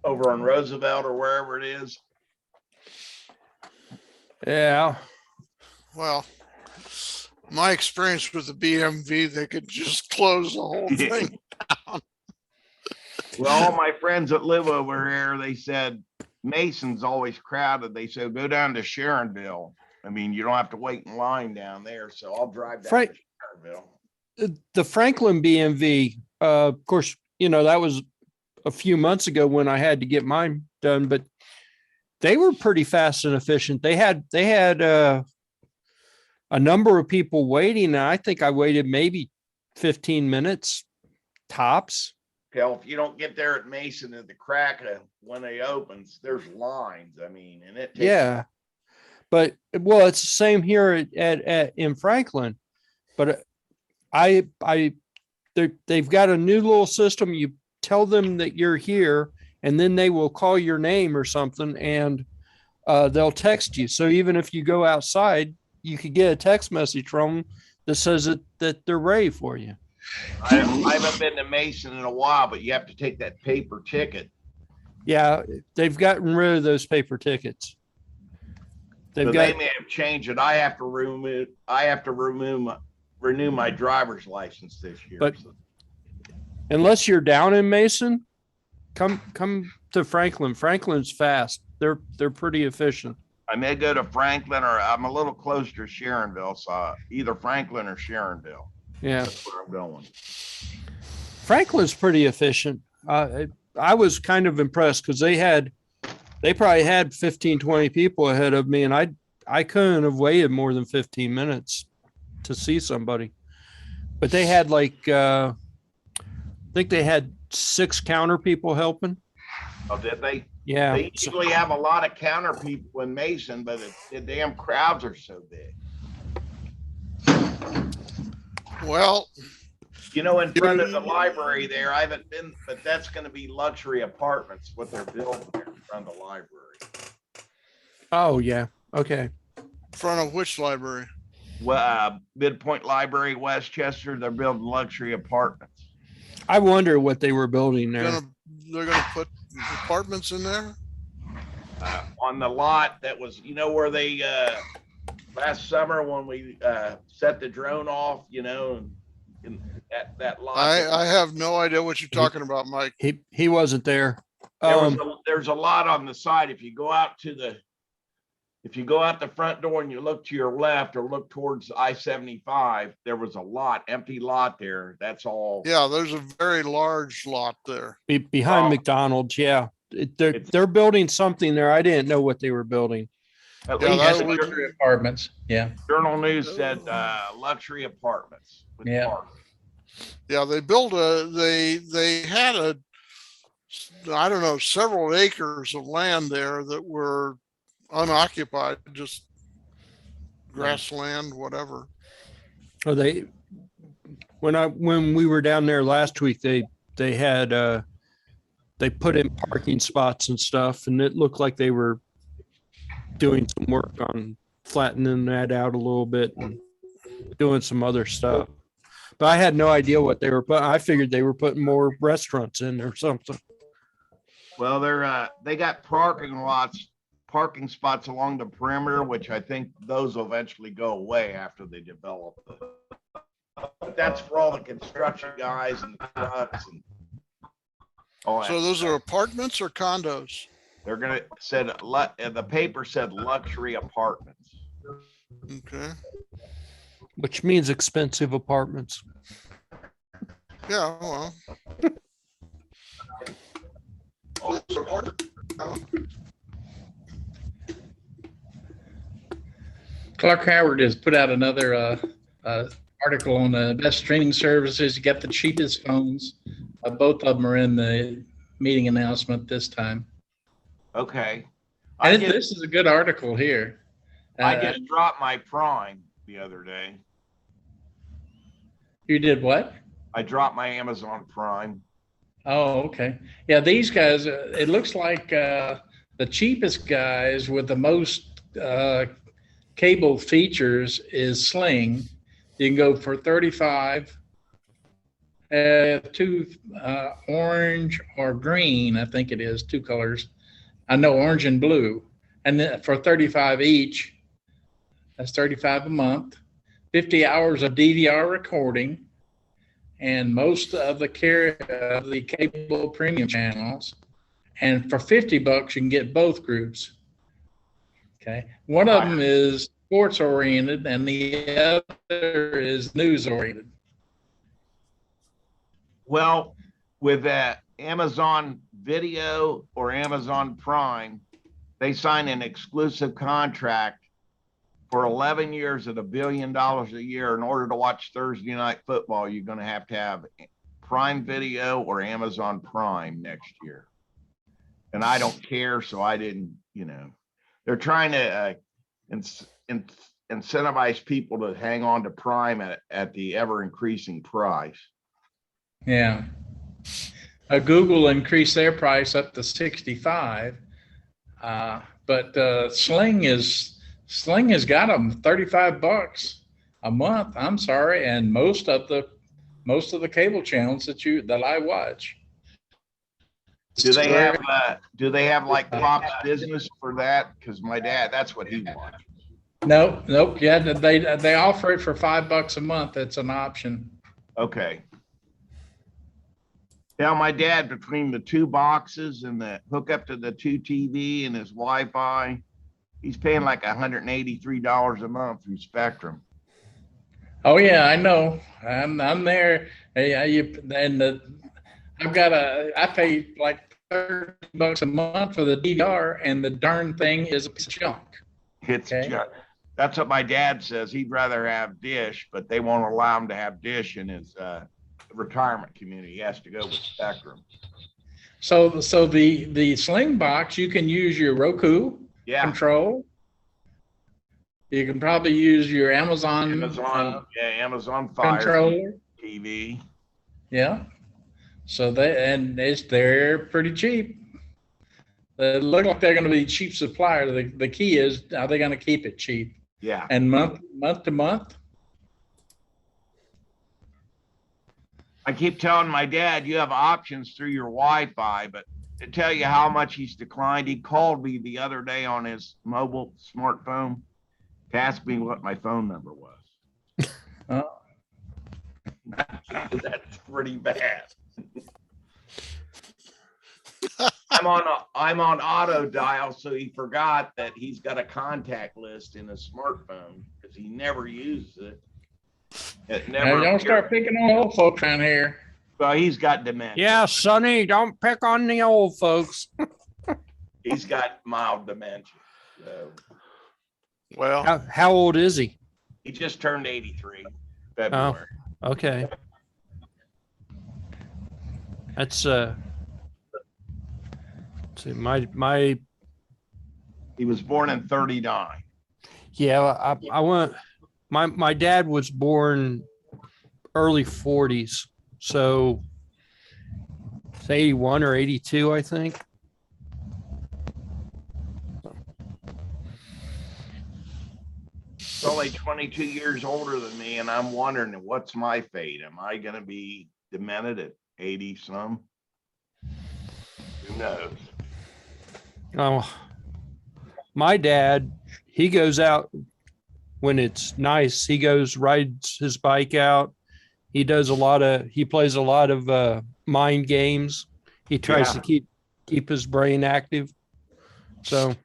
Over on Roosevelt or wherever it is. yeah. Well, my experience with the BMV, they could just close the whole thing. Well, all my friends that live over here, they said Mason's always crowded. They said go down to Sharonville. I mean, you don't have to wait in line down there, so I'll drive down to Sharonville. The Franklin BMV, of course, you know, that was a few months ago when I had to get mine done, but they were pretty fast and efficient. They had a number of people waiting, and I think I waited maybe 15 minutes tops. Hell, if you don't get there at Mason at the crack when it opens, there's lines. I mean, and it takes but well, it's the same here at in Franklin, but they've got a new little system. You tell them that you're here, and then they will call your name or something, and they'll text you. So even if you go outside, you could get a text message from them that says that they're ready for you. I haven't been to Mason in a while, but you have to take that paper ticket. Yeah, they've gotten rid of those paper tickets. They may have changed it. I have to renew my driver's license this year. But unless you're down in Mason, come to Franklin. Franklin's fast. They're pretty efficient. I may go to Franklin, or I'm a little closer to Sharonville, so either Franklin or Sharonville. Yeah, that's where I'm going. Franklin's pretty efficient. I was kind of impressed because they probably had 15, 20 people ahead of me, and I couldn't have waited more than 15 minutes to see somebody. But they had they think they had 6 counter people helping. Oh, did they? Yeah. They usually have a lot of counter people in Mason, but the damn crowds are so big. Well, You know, in front of the library there, I haven't been, but that's going to be luxury apartments, what they're building there in front of the library. Oh, yeah. Okay. front of which library? Well, Midpoint Library, Westchester, they're building luxury apartments. I wonder what they were building there. They're gonna put apartments in there? On the lot that was, you know, where they, last summer when we, set the drone off, you know, in that lot. I have no idea what you're talking about, Mike. He wasn't there. There's a lot on the side. If you go out the front door and you look to your left or look towards I-75, there was a lot, empty lot there. That's all. Yeah, there's a very large lot there. Behind Oh. McDonald's. Yeah. They're building something there. I didn't know what they were building. At Yeah, least that the would- Luxury apartments. Yeah. Journal News said, luxury apartments. with Yeah. parks. Yeah, they built they had I don't know, several acres of land there that were unoccupied, just grassland, whatever. Oh, when we were down there last week, they had they put in parking spots and stuff, and it looked like they were doing some work on flattening that out a little bit and doing some other stuff. But I had no idea what they were putting. I figured they were putting more restaurants in or something. Well, they got parking spots along the perimeter, which I think those will eventually go away after they develop it. But that's for all the construction guys and the trucks and all that. So those are apartments or condos? They're gonna the paper said luxury apartments. Okay. Which means expensive apartments. Yeah, well. Clark Howard has put out another article on the best streaming services. You got the cheapest phones. Both of them are in the meeting announcement this time. Okay. And this is a good article here. I just dropped my Prime the other day. You did what? I dropped my Amazon Prime. Oh, okay. Yeah, these guys, it looks like the cheapest guys with the most cable features is Sling. You can go for 35, two orange or green, I think it is, 2 colors. I know orange and blue. And then for 35 each, that's 35 a month, 50 hours of DVR recording, and most of the cable premium channels. And for $50, you can get both groups. Okay. One of them is sports oriented and the other is news oriented. Well, with that Amazon Video or Amazon Prime, they sign an exclusive contract for 11 years at $1 billion a year. In order to watch Thursday Night Football, you're going to have Prime Video or Amazon Prime next year. And I don't care, so I didn't, they're trying to incentivize people to hang on to Prime at the ever increasing price. Yeah. Google increased their price up to 65, but Sling has got them $35 a month. I'm sorry, and most of the cable channels that I watch. Do they have like Fox Business for that? Because my dad, that's what he watches. Nope. Yeah, they offer it for $5 a month. It's an option. Okay. Now my dad, between the 2 boxes and the hookup to the 2 TV and his Wi-Fi, he's paying like $183 a month through Spectrum. Oh yeah, I know. I'm there. I pay like $30 a month for the DVR, and the darn thing is a piece of junk. It's just, that's what my dad says. He'd rather have Dish, but they won't allow him to have Dish in his retirement community. He has to go with Spectrum. So the Sling box, you can use your Roku Yeah, control. You can probably use your Amazon, Amazon Fire controller. TV. Yeah. So they're pretty cheap. They look like they're going to be cheap supplier. The key is, are they going to keep it cheap? Yeah. And month to month? I keep telling my dad, you have options through your Wi-Fi, but to tell you how much he's declined, he called me the other day on his mobile smartphone to ask me what my phone number was. Oh. That's pretty bad. I'm on auto dial, so he forgot that he's got a contact list in his smartphone because he never uses it. Now, don't start picking on old folks around here. Well, he's got dementia. Yeah, Sonny, don't pick on the old folks. He's got mild dementia. So Well, How old is he? he just turned 83 February. Okay. That's see, my He was born in 39. yeah, I went. My dad was born early 40s, so it's 81 or 82, I think. He's only 22 years older than me, and I'm wondering what's my fate. Am I going to be demented at 80 some? Who knows? Oh, my dad, he goes out when it's nice. He rides his bike out. He plays a lot of mind games. He tries to keep his brain active. So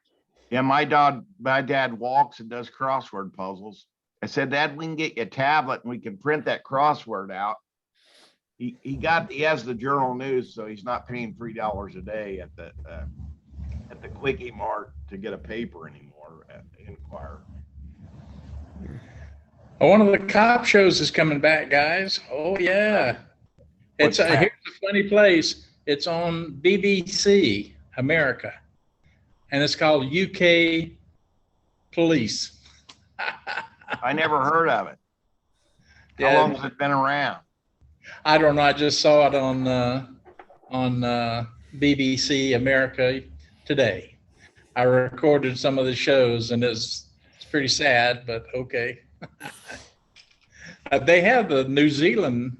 Yeah, my dad walks and does crossword puzzles. I said, Dad, we can get you a tablet and we can print that crossword out. He has the Journal News, so he's not paying $3 a day at the Quickie Mart to get a paper anymore at the Inquirer. One of the cop shows is coming back, guys. Oh yeah. Here's a funny place. It's on BBC America, and it's called UK Police. I never heard of it. How Yeah. long has it been around? I don't know. I just saw it on BBC America today. I recorded some of the shows, and it's pretty sad, but okay. They have the New Zealand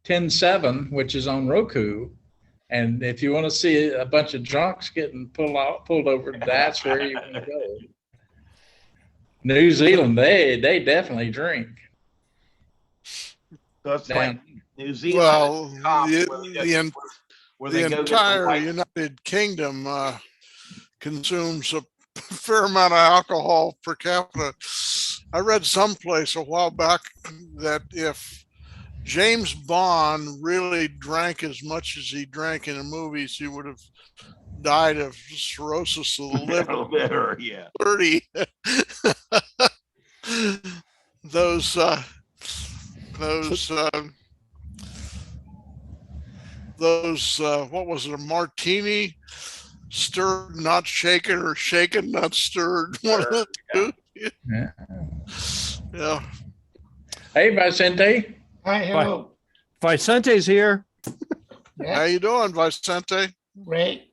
10/7, which is on Roku, and if you want to see a bunch of drunks getting pulled over, that's where you want to go. New Zealand, they definitely drink. So it's Damn. like New Zealand. well, cops, the entire United Kingdom consumes a fair amount of alcohol per capita. I read someplace a while back that if James Bond really drank as much as he drank in the movies, he would have died of cirrhosis of the liver. Yeah. 30. Those what was it, a martini? Stirred, not shaken, or shaken, not stirred. One of the two. Yeah. Yeah. Hey, Vicente. Hi, hello. Vicente's here. How Yeah, you doing, Vicente? great.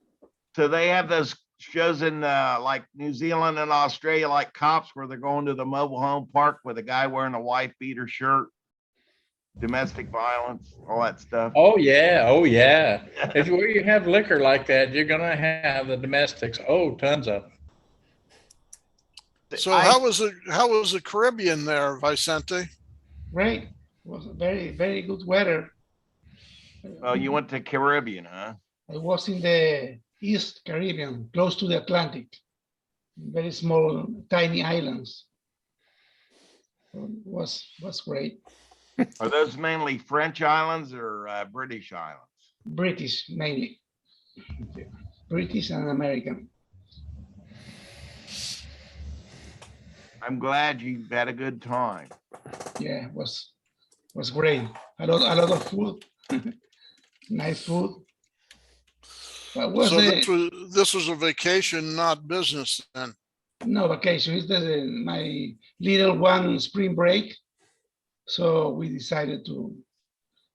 So they have those shows in like New Zealand and Australia, like Cops, where they're going to the mobile home park with a guy wearing a wife beater shirt, domestic violence, all that stuff. Oh yeah. If where you have liquor like that, you're gonna have the domestics. Oh, tons of them. So how was the Caribbean there, Vicente? Great. It was very, very good weather. Oh, you went to Caribbean, huh? I was in the East Caribbean, close to the Atlantic. Very small, tiny islands. So it was great. Are those mainly French islands or British islands? British mainly. British and American. I'm glad you had a good time. Yeah, it was Was great. A lot of food, nice food. But was So the this was a vacation, not business then. no vacation? It's my little one spring break. So we decided to.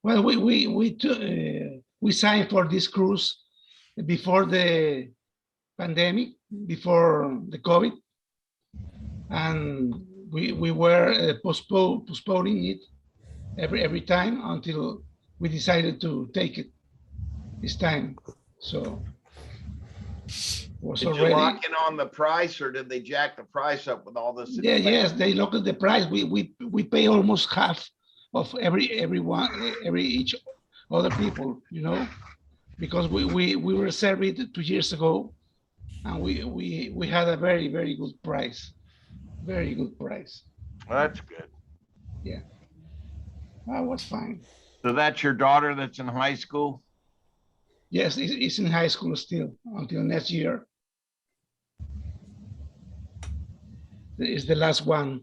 Well, we signed for this cruise before the pandemic, before the COVID, and we were postponing it every time until we decided to take it this time. So was Did you already. lock in on the price or did they jack the price up with all this? Yeah, yes, they looked at the price. We pay almost half of each other people, you know, because we reserved it 2 years ago, and we had a very good price, very good price. Well, that's good. That was fine. So that's your daughter that's in high school? Yes, it's in high school still until next year. It's the last one.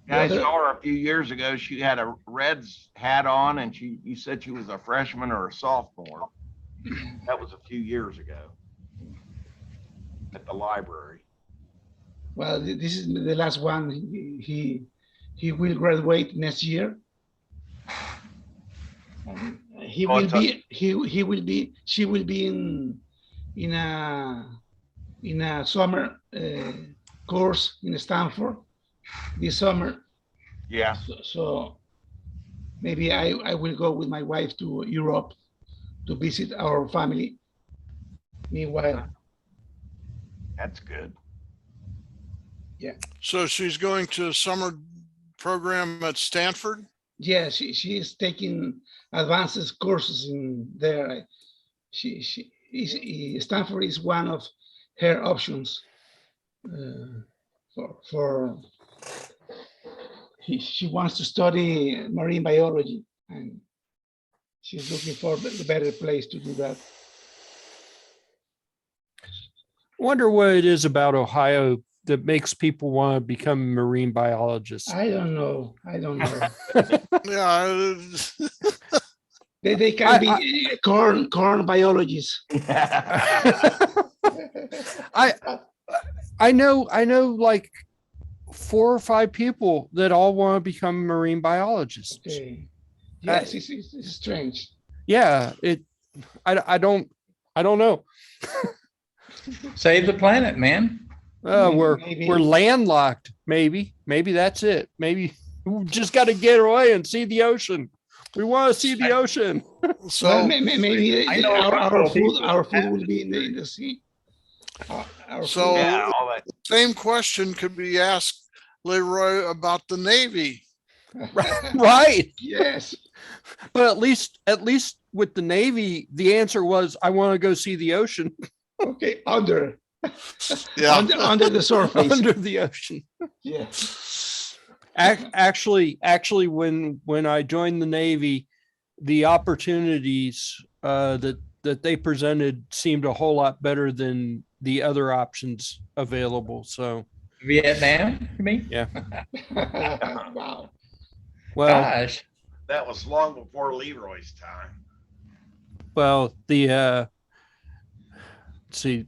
Yeah, I other- saw her a few years ago. She had a Reds hat on and you said she was a freshman or a sophomore. That was a few years ago at the library. Well, this is the last one. He will graduate next year. She will be in a summer course in Stanford this summer. Yeah. So maybe I will go with my wife to Europe to visit our family. Meanwhile, That's good. So she's going to a summer program at Stanford? yeah, she is taking advanced courses in there. Stanford is one of her options for she wants to study marine biology, and she's looking for the better place to do that. Wonder what it is about Ohio that makes people want to become marine biologists. I don't know. Yeah. They can be corn biologists. I know like 4 or 5 people that all want to become marine biologists. Okay. Yes, it's strange. Yeah, I don't know. Save the planet, man. Maybe. We're landlocked. Maybe that's it. Maybe we just got to get away and see the ocean. We want to see the ocean. Well, So maybe I know a couple of people our food will be in the sea. Our So- food- Yeah, all that. same question could be asked Leroy about the Navy. Right. yes. But at least with the Navy, the answer was, I want to go see the ocean. Okay, under Yeah. under the surface. Under the ocean. Yeah. Actually, when I joined the Navy, the opportunities that they presented seemed a whole lot better than the other options available. So, Vietnam, you mean? Wow. well, Gosh. That was long before Leroy's time. let's see,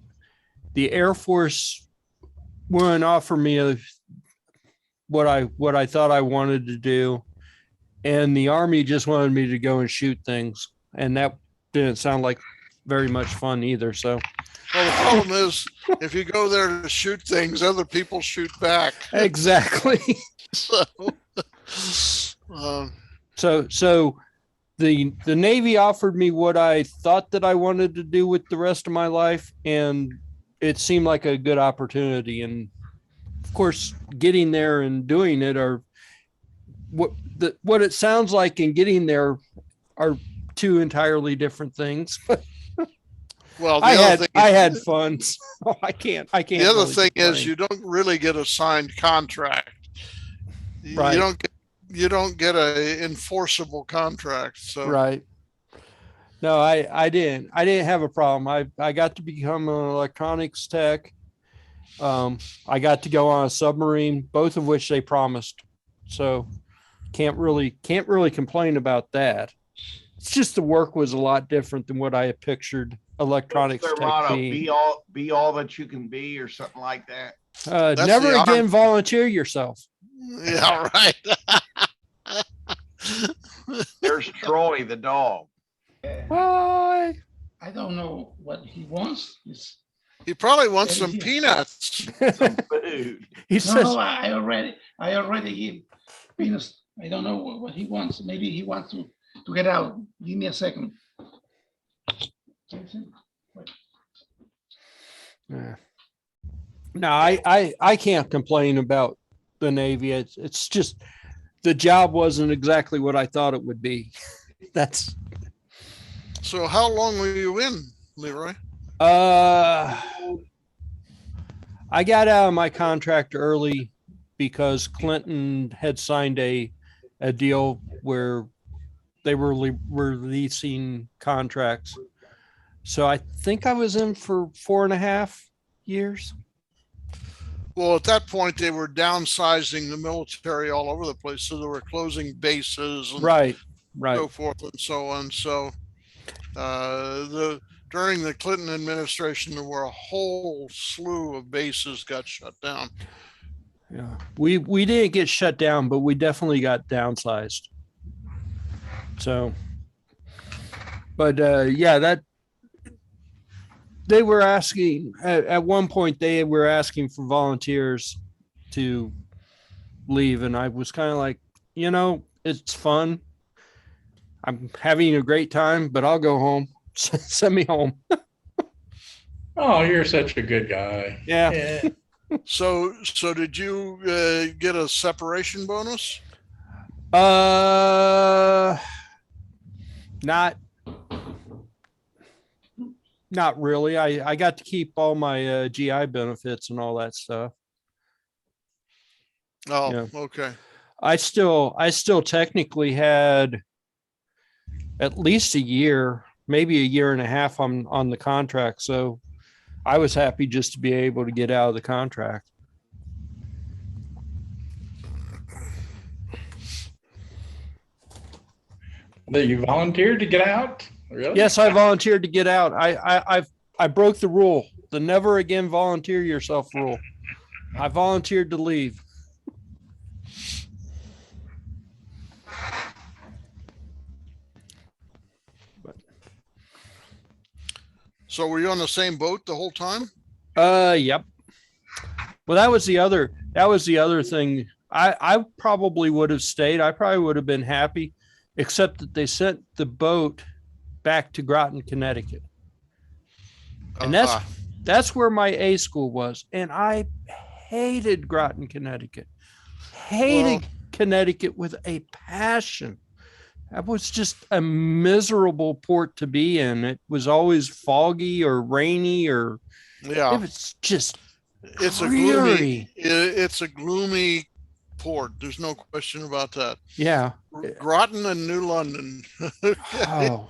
the Air Force wouldn't offer me what I thought I wanted to do, and the Army just wanted me to go and shoot things, and that didn't sound like very much fun either. So Well, the problem is if you go there to shoot things, other people shoot back. exactly. So, um, So the Navy offered me what I thought that I wanted to do with the rest of my life, and it seemed like a good opportunity. And of course, getting there and doing it are what it sounds like, and getting there are 2 entirely different things. well, the I other thing, had fun. So I can't. the other really thing is complain. you don't really get a signed contract. Right. You don't get a enforceable contract. So Right. No, I didn't have a problem. I got to become an electronics tech. I got to go on a submarine, both of which they promised. So can't really complain about that. It's just the work was a lot different than what I had pictured electronics What's their tech motto? being. Be all that you can be, or something like that. That's Never the again arm- volunteer yourself. Yeah, right. There's Troy the dog. Why? I don't know what he wants. He probably wants some Anything. peanuts. Some food. He No, says, no, I already give Venus. I don't know what he wants. Maybe he wants to get out. Give me a second. yeah. No, I can't complain about the Navy. It's just the job wasn't exactly what I thought it would be. That's So how long were you in, Leroy? I got out of my contract early because Clinton had signed a deal where they were releasing contracts. So I think I was in for 4.5 years. Well, at that point, they were downsizing the military all over the place. So they were closing bases and Right. so forth and so on. So during the Clinton administration, there were a whole slew of bases got shut down. Yeah. We didn't get shut down, but we definitely got downsized. So, but yeah, that they were asking at one point, they were asking for volunteers to leave. And I was kind of like, it's fun. I'm having a great time, but I'll go home. Send me home. Oh, you're such a good guy. Yeah. So did you get a separation bonus? Not really. I got to keep all my GI benefits and all that stuff. Oh, Yeah. okay. I still technically had at least a year, maybe a year and a half on the contract. So I was happy just to be able to get out of the contract. That you volunteered to get out? Really? Yes, I volunteered to get out. I broke the rule, the never again volunteer yourself rule. I volunteered to leave. So were you on the same boat the whole time? Yep. Well, that was the other thing. I probably would have stayed. I probably would have been happy, except that they sent the boat back to Groton, Connecticut. And that's where my A school was. And I hated Groton, Connecticut. Hated Connecticut with a passion. That was just a miserable port to be in. It was always foggy or rainy, or Yeah, it was just it's dreary. it's a gloomy port. There's no question about that. Yeah. Groton and New London. Oh,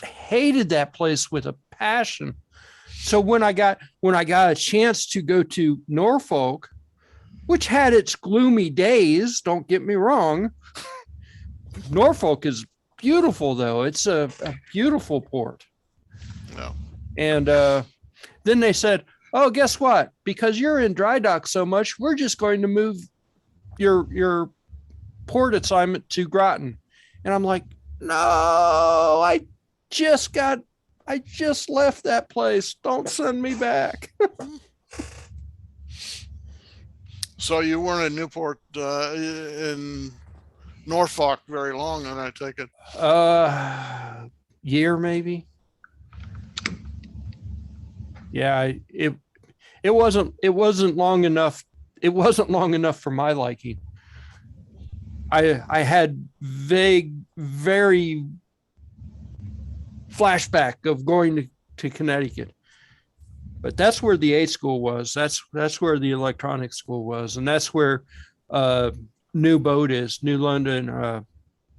hated that place with a passion. So when I got a chance to go to Norfolk, which had its gloomy days, don't get me wrong, Norfolk is beautiful though. It's a beautiful port. No. And then they said, "Oh, guess what? Because you're in dry dock so much, we're just going to move your port assignment to Groton." And I'm like, "No, I just left that place. Don't send me back." So you weren't in Newport in Norfolk very long, and I take it. Year maybe. Yeah, it wasn't long enough. It wasn't long enough for my liking. I had very flashback of going to Connecticut. But that's where the A school was. That's where the electronics school was. And that's where New Boat is, New London,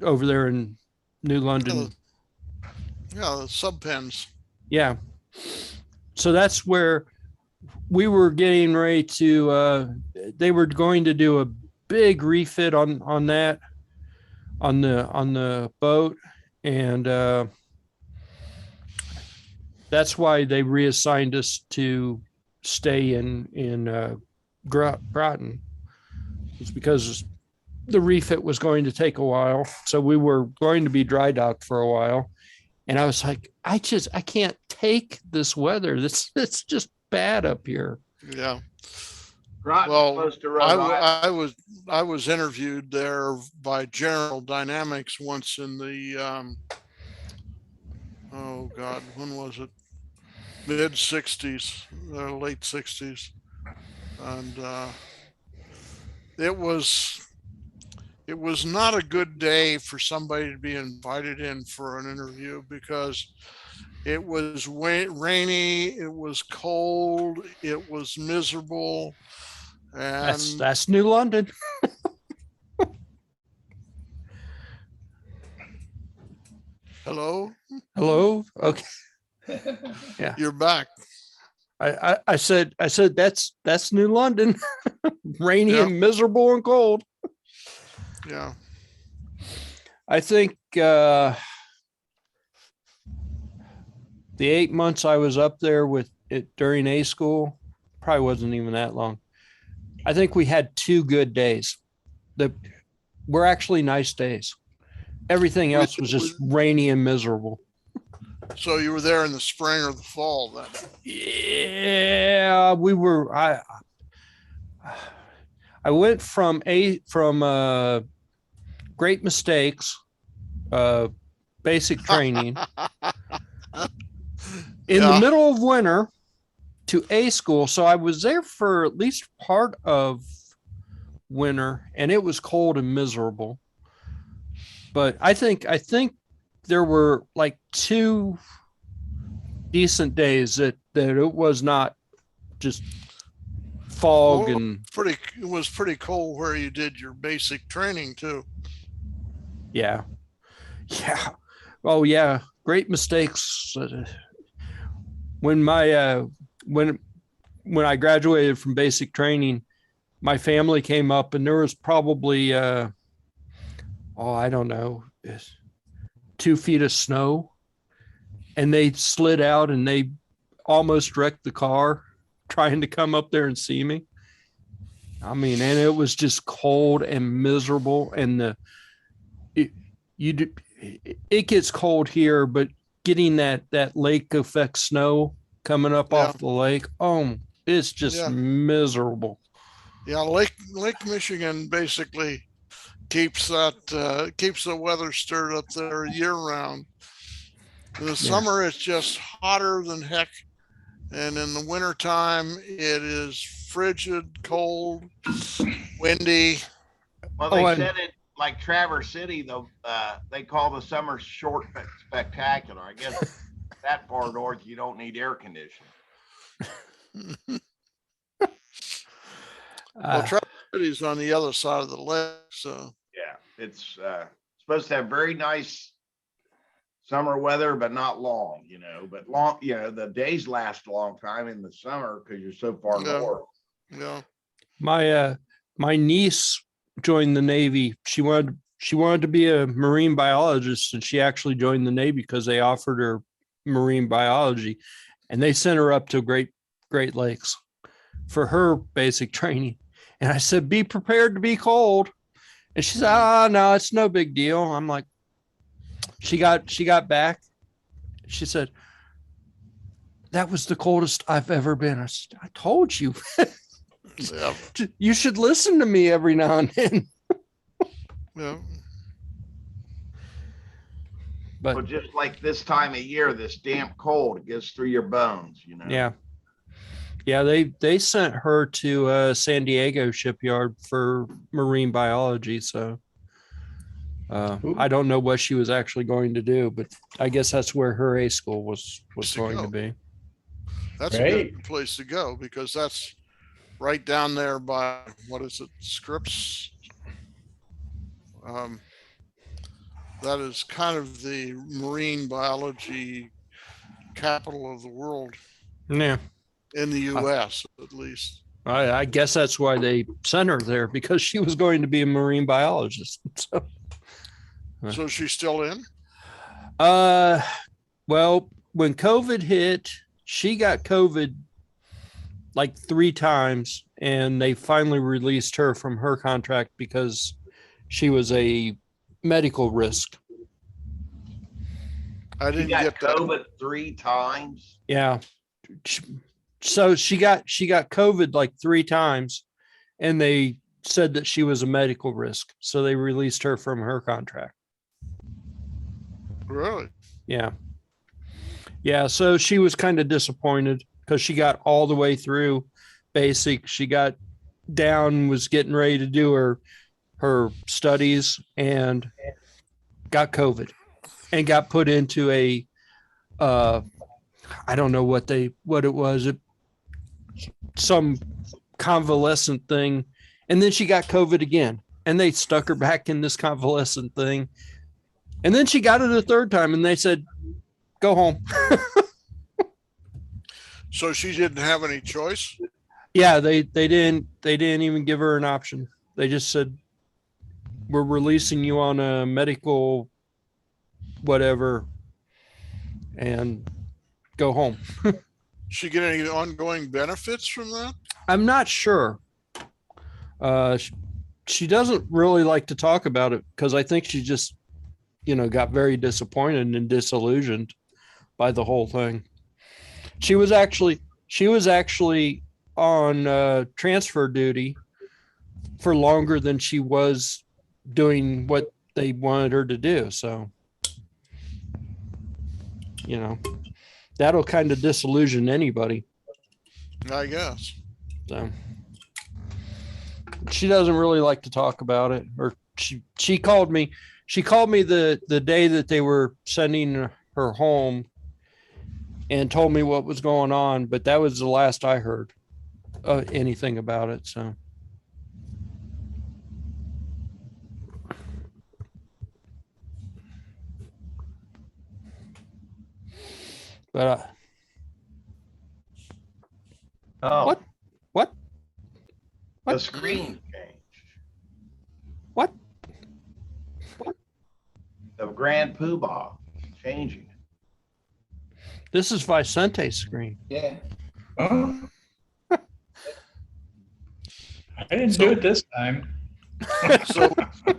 over there in New London. Yeah, the sub pens. Yeah. So that's where we were getting ready to, they were going to do a big refit on that. on the boat, and that's why they reassigned us to stay in Groton. It's because the refit was going to take a while, so we were going to be dry docked for a while. And I was like, I can't take this weather. It's just bad up here. Yeah. Groton's Well, close to Rhode Island. I was interviewed there by General Dynamics once in the oh God, when was it? Mid '60s, late '60s, and it was not a good day for somebody to be invited in for an interview because it was rainy, it was cold, it was miserable, and That's New London. hello, Okay. you're back. I said that's New London. Rainy Yeah. and miserable and cold. Yeah. I think the 8 months I was up there with it during A school probably wasn't even that long. I think we had 2 good days that were actually nice days. Everything else was just rainy and miserable. So you were there in the spring or the fall then? Yeah, we were. I went from great mistakes, basic training in the Yeah. middle of winter to A school. So I was there for at least part of winter, and it was cold and miserable. But I think there were like 2 decent days that it was not just fog Well, and it was pretty cold where you did your basic training too. yeah. Oh yeah, great mistakes. When my when I graduated from basic training, my family came up, and there was probably I don't know, 2 feet of snow, and they slid out and they almost wrecked the car trying to come up there and see me. I mean, and it was just cold and miserable, and it gets cold here, but getting that lake effect snow coming up Yeah. off the lake, it's just Yeah. miserable. Yeah, Lake Michigan basically keeps the weather stirred up there year round. In the summer, it's just hotter than heck, and in the wintertime, it is frigid, cold, windy. Well, they said it like Traverse City, though. They call the summer short but spectacular. I guess that far north, you don't need air conditioning. Well, Traverse City's on the other side of the lake, so Yeah, it's supposed to have very nice summer weather, but not long, but long, the days last a long time in the summer because you're so far Yeah. north. yeah. My niece joined the Navy. She wanted to be a marine biologist, and she actually joined the Navy because they offered her marine biology, and they sent her up to Great Lakes for her basic training. And I said, be prepared to be cold. And she said, no, it's no big deal. I'm like, she got back. She said, that was the coldest I've ever been. I said, I told you. Yeah. You should listen to me every now and then. Yeah. But just like this time of year, this damp cold, it gets through your bones, Yeah, they sent her to San Diego shipyard for marine biology. So I don't know what she was actually going to do, but I guess that's where her A school was going to be. That's a good place to go because that's right down there by, what is it, Scripps? That is kind of the marine biology capital of the world. Yeah. In the US, at least. I guess that's why they sent her there, because she was going to be a marine biologist. So. So she's still in? Well, when COVID hit, she got COVID like 3 times, and they finally released her from her contract because she was a medical risk. I You didn't got get that. COVID 3 times. Yeah. So she got COVID like 3 times, and they said that she was a medical risk. So they released her from her contract. Really? Yeah. Yeah. So she was kind of disappointed because she got all the way through basic. She got down, was getting ready to do her studies, and got COVID and got put into a I don't know what it was, some convalescent thing. And then she got COVID again, and they stuck her back in this convalescent thing. And then she got it a 3rd time, and they said, go home. So she didn't have any choice? Yeah, they didn't even give her an option. They just said, we're releasing you on a medical whatever and go home. She get any ongoing benefits from that? I'm not sure. She doesn't really like to talk about it because I think she just, got very disappointed and disillusioned by the whole thing. She was actually on transfer duty for longer than she was doing what they wanted her to do. So, that'll kind of disillusion anybody. I guess. So she doesn't really like to talk about it. Or she called me. She called me the day that they were sending her home and told me what was going on. But that was the last I heard anything about it. So. But Oh, What? the screen changed. What? The Grand Poobah changing it. This is Vicente's screen. Yeah. Oh. I didn't do it this time.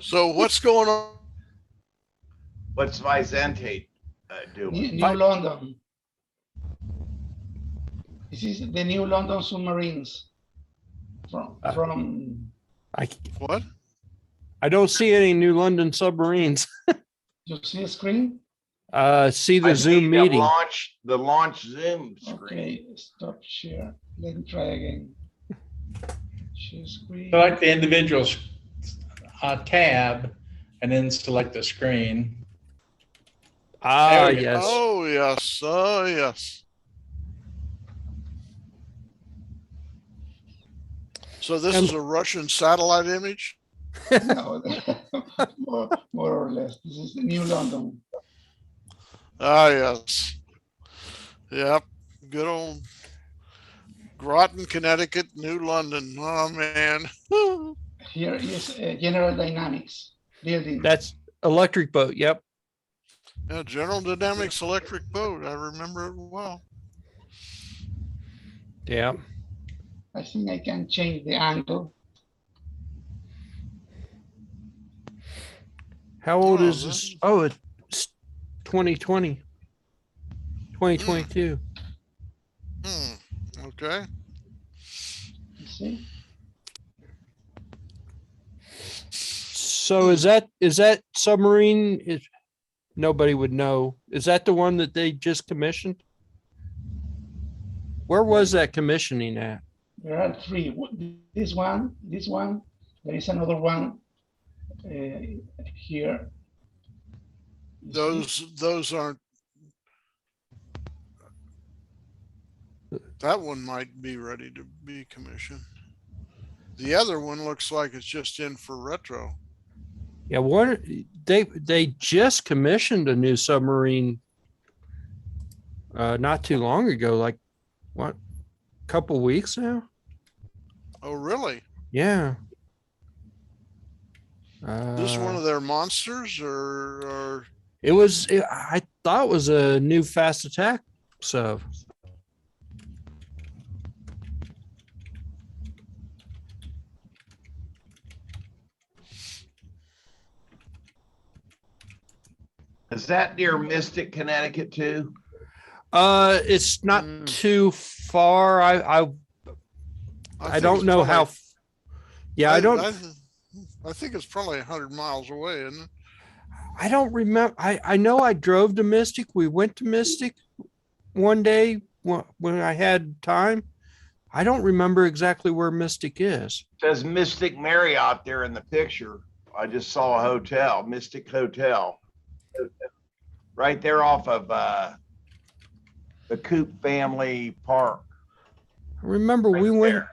So what's going on? What's Vicente New, doing? New London. This is the New London submarines from What? I don't see any New London submarines. you see a screen? See the I Zoom see meeting. the launch Zoom screen. Okay, stop share. Let me try again. Share screen. Select the individual tab and then select the screen. Ah, There we go. yes. Oh, yes. Oh, yes. So this is a Russian satellite image? No, more or less. This is the New London. Ah, yes. Yep. Good old Groton, Connecticut, New London. Oh, man. Here is General Dynamics building. That's electric boat. Yep. Yeah, General Dynamics electric boat. I remember it well. Yeah. I think I can change the angle. How old Oh, is this? Oh, it's 2020. 2022. Okay. You see? So is that submarine? Nobody would know. Is that the one that they just commissioned? Where was that commissioning at? There are 3. This one. There is another one here. You see? Those aren't. That one might be ready to be commissioned. The other one looks like it's just in for retro. Yeah, what they just commissioned a new submarine not too long ago, like what, couple weeks now? Oh, really? Yeah. This one Uh, of their monsters or I thought it was a new fast attack sub. Is that near Mystic, Connecticut too? It's not Mm. too far. I think don't it's know probably- how. Yeah, I don't. I think it's probably 100 miles away, isn't it? I don't remember. I know I drove to Mystic. We went to Mystic one day when I had time. I don't remember exactly where Mystic is. Says Mystic Marriott there in the picture. I just saw a hotel, Mystic Hotel. Right there off of the Coop Family Park. I remember Right we went there.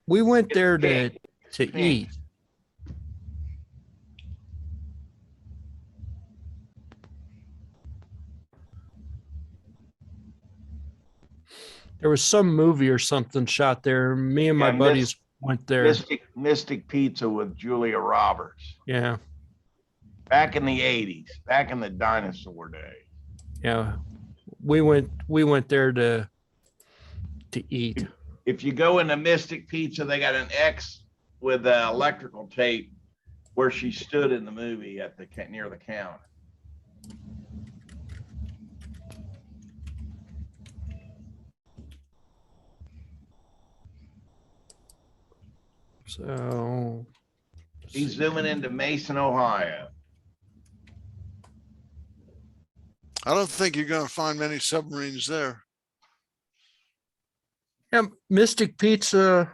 we went there pink. to Pink. eat. There was some movie or something shot there. Me and my Yeah, buddies went there. Mystic Pizza with Julia Roberts. Yeah, Back in the 80s, back in the dinosaur days. yeah. We went there to eat. If you go into Mystic Pizza, they got an X with electrical tape where she stood in the movie at the near the counter. So He's zooming into Mason, Ohio. I don't think you're going to find many submarines there. yeah, Mystic Pizza.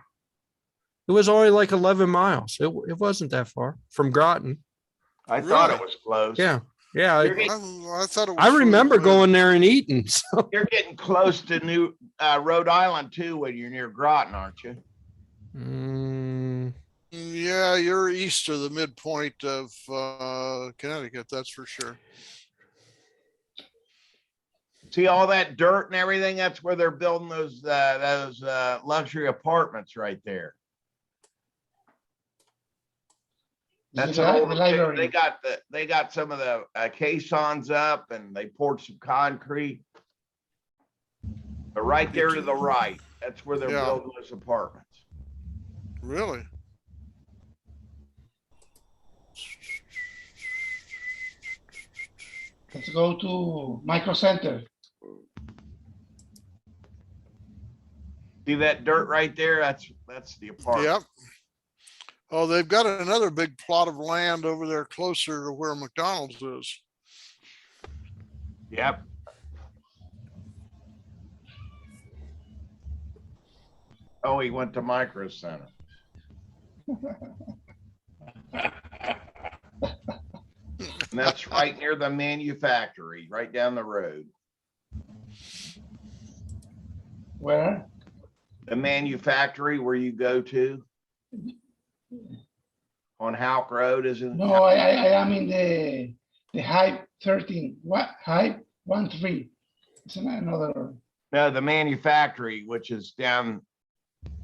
It was only like 11 miles. It wasn't that far from Groton. I thought Really? it was close. Yeah, yeah. You're I thought it was. I remember further away. going there and eating. So You're getting close to New Rhode Island too when you're near Groton, aren't you? Yeah, you're east of the midpoint of Connecticut, that's for sure. See all that dirt and everything? That's where they're building those luxury apartments right there. That's an old, the library. they got some of the caissons up and they poured some concrete. But right there to the right, that's where they're Yeah. building those apartments. Really? Let's go to Micro Center. See that dirt right there? That's the apartment. Yep. Oh, they've got another big plot of land over there closer to where McDonald's is. Yep. Oh, he went to Micro Center. And that's right near the manufactory, right down the road. Where? The manufactory where you go to on Houck Road, isn't it? No, I am in the Hype 13. What Hype 13? It's another. No, the manufactory, which is down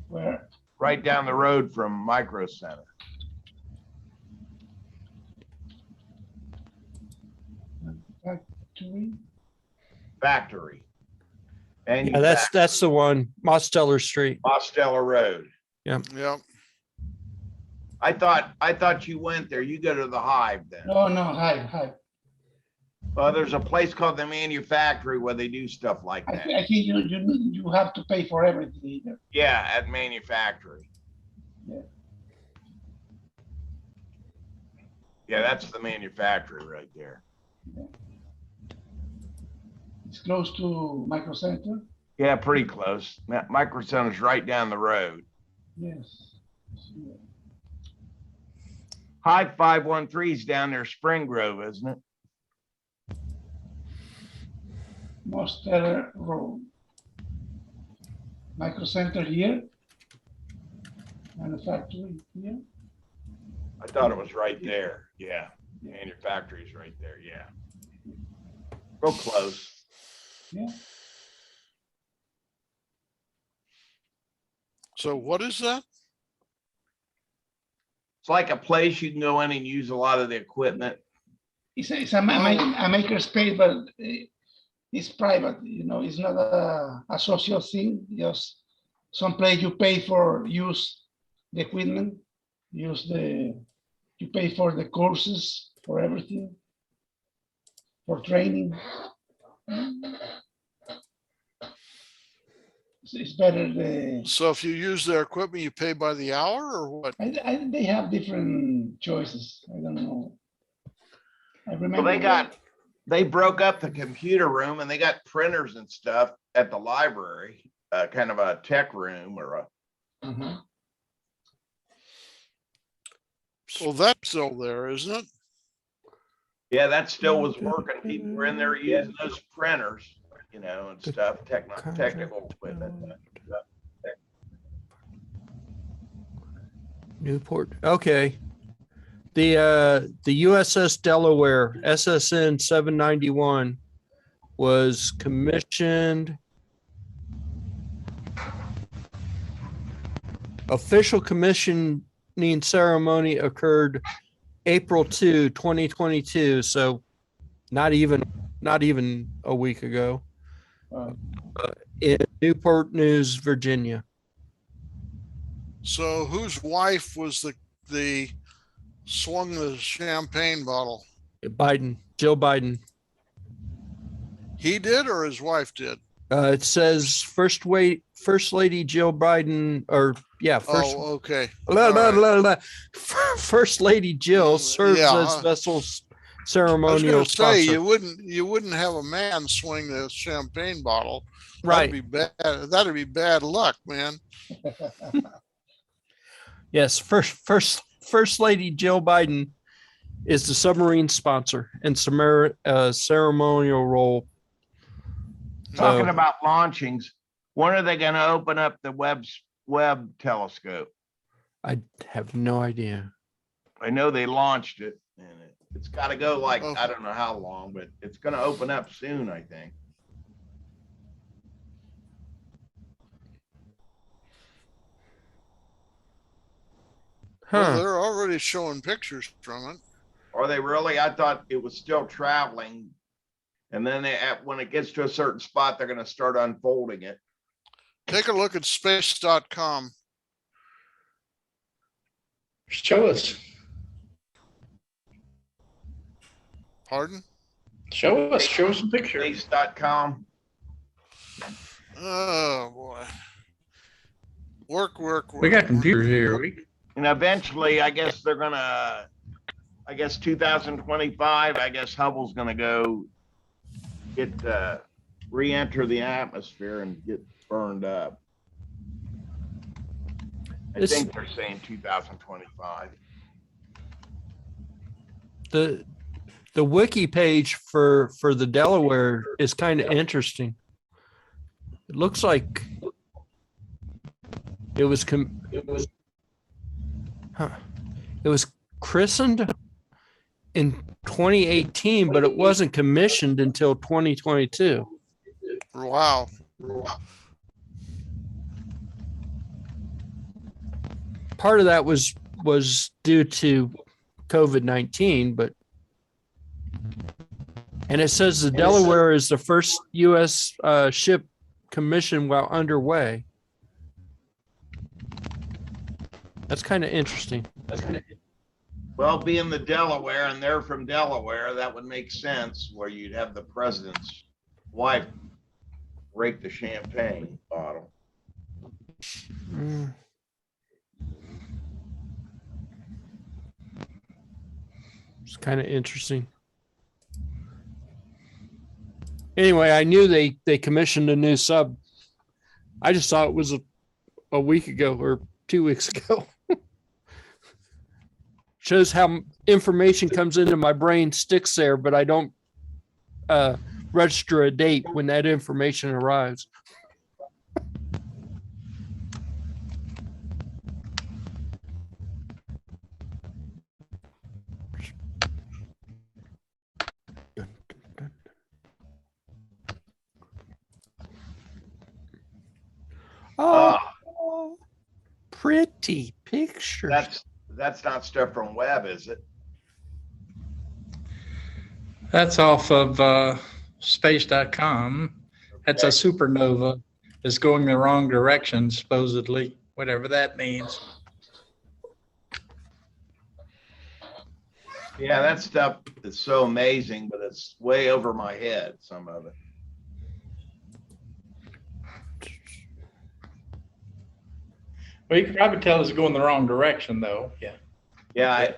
Where? right down the road from Micro Center. Factory. And yeah, that's the one. Mosteller Street. Mosteller Road. Yep. I thought you went there. You go to the Hive then. No, Hype. Well, there's a place called the Manufactory where they do stuff like I that. think you have to pay for everything either. Yeah, at Manufactory. Yeah. Yeah, that's the Manufactory right there. It's close to Micro Center. Yeah, pretty close. Micro Center's right down the road. Yes. Hive 513 is down there, Spring Grove, isn't it? Mosteller Road. Micro Center here. Manufacturing here. I thought it was right there. Yeah, Manufactory's right there. Yeah, real close. Yeah. So what is that? It's like a place you can go in and use a lot of the equipment. It's a maker space, but it's private. You know, it's not a social thing. Just some place you pay for use the equipment, you pay for the courses, for everything, for training. It's better. So if you use their equipment, you pay by the hour or what? They have different choices. I don't know. I remember. Well, they broke up the computer room and they got printers and stuff at the library, kind of a tech room or a. Mhm. Well, that's still there, isn't it? Yeah, that still was working. People were in there using those printers, you know, and stuff, technical equipment. Newport. Okay. The USS Delaware SSN 791 was commissioned. Official commissioning ceremony occurred April 2, 2022. So not even a week ago in Newport News, Virginia. So whose wife was the swung the champagne bottle? Jill Biden. He did or his wife did? It says First Lady Jill Biden, or yeah, Oh, okay. First Lady Jill serves Yeah. as vessel's I was ceremonial going to say sponsor. you wouldn't have a man swing the champagne bottle. Right. That'd be bad. That'd be bad luck, man. Yes. First Lady Jill Biden is the submarine sponsor and ceremonial role. Talking about launchings, when are they going to open up the Webb telescope? I have no idea. I know they launched it, and it's got to go like, Oh. I don't know how long, but it's going to open up soon, I think. Well, Huh. they're already showing pictures from it. Are they really? I thought it was still traveling. And then when it gets to a certain spot, they're going to start unfolding it. Take a look at space.com. Show us. Pardon? Show us some pictures. Space.com. Oh boy. Work. We got computers here. And eventually, I guess they're going to, 2025, I guess Hubble's going to go re-enter the atmosphere and get burned up. I think they're saying 2025. The wiki page for the Delaware is kind of interesting. It looks like it was christened in 2018, but it wasn't commissioned until 2022. Wow. Part of that was due to COVID-19, and it says the Delaware is the first U.S. Ship commissioned while underway. That's kind of interesting. Well, being the Delaware and they're from Delaware, that would make sense where you'd have the president's wife break the champagne bottle. It's kind of interesting. Anyway, I knew they commissioned a new sub. I just thought it was a week ago or 2 weeks ago. Shows how information comes into my brain, sticks there, but I don't register a date when that information arrives. Oh, pretty pictures. That's not stuff from Web, is it? That's off of space.com. That's a supernova. It's going the wrong direction, supposedly, whatever that means. Yeah, that stuff is so amazing, but it's way over my head, some of it. Well, you can probably tell it's going the wrong direction, though. Yeah. Yeah,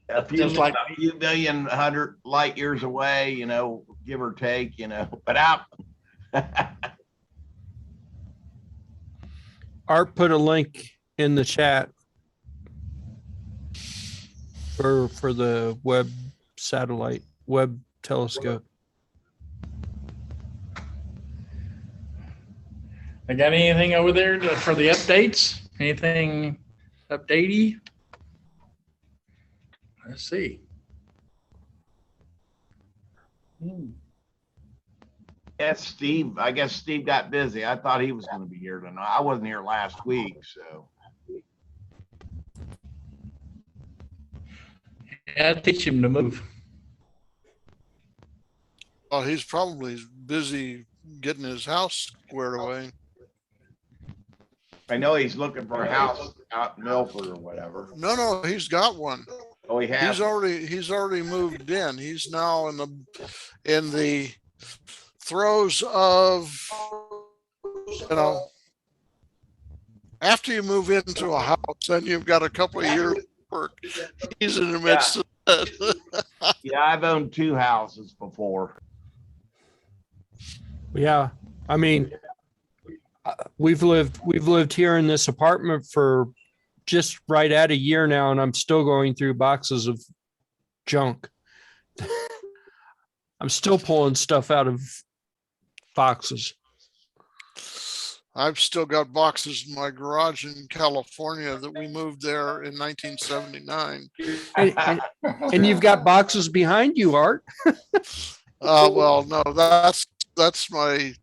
a few, Just like a few million, 100 light years away, give or take, but out. Art put a link in the chat for the web telescope. I got anything over there for the updates? Anything updatey? Let's see. Yes, Steve. I guess Steve got busy. I thought he was going to be here tonight. I wasn't here last week, so. Yeah, I'll teach him to move. Oh, he's probably busy getting his house squared away. I know he's looking for a house out in Milford or whatever. No, he's got one. Oh, he has. He's already moved in. He's now in the throes of, after you move into a house, then you've got a couple of years work. He's in the midst of that. Yeah, I've owned 2 houses before. Yeah, I mean, we've lived here in this apartment for just right at a year now, and I'm still going through boxes of junk. I'm still pulling stuff out of boxes. I've still got boxes in my garage in California that we moved there in 1979. And you've got boxes behind you, Art. Well, no, that's my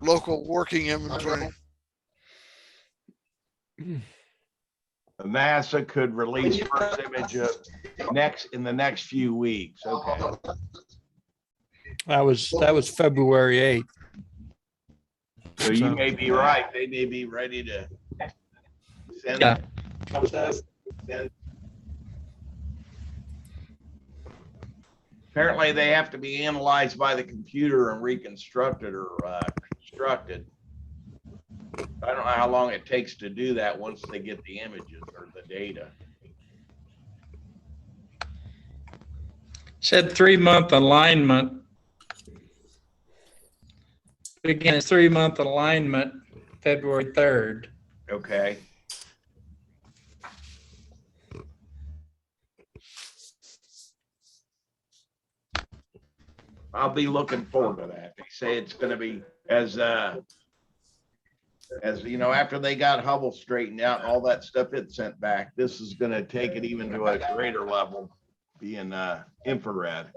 local working inventory. NASA could release first image of in the next few weeks. Okay. That was February 8th. So you may be right. They may be ready to send. Yeah. Apparently, they have to be analyzed by the computer and reconstructed or constructed. I don't know how long it takes to do that once they get the images or the data. Said 3-month alignment. Again, it's 3-month alignment, February 3rd. Okay. I'll be looking forward to that. They say it's going to be as after they got Hubble straightened out and all that stuff it sent back, this is going to take it even to a greater level, being infrared.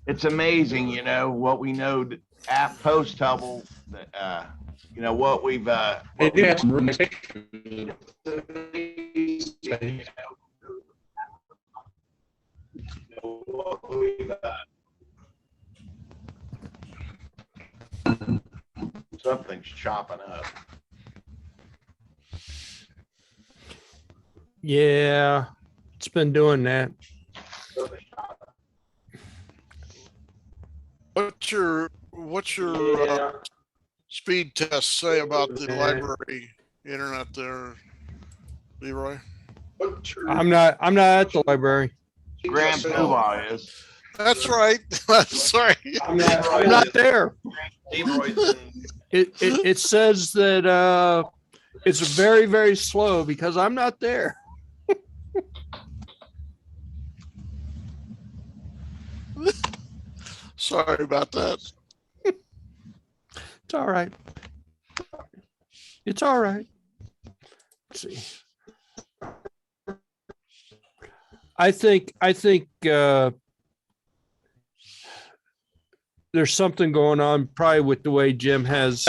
It's amazing, what we know at post Hubble, what we've They do have some room. Something's chopping up. Yeah, it's been doing that. What's your speed test say about the library internet there, Leroy? I'm not at the library. Graham Poobah is. That's right. Sorry. I'm not there. Leroy's in. It says that it's very, very slow because I'm not there. Sorry about that. It's all right. It's all right. Let's see. I think there's something going on probably with the way Jim has.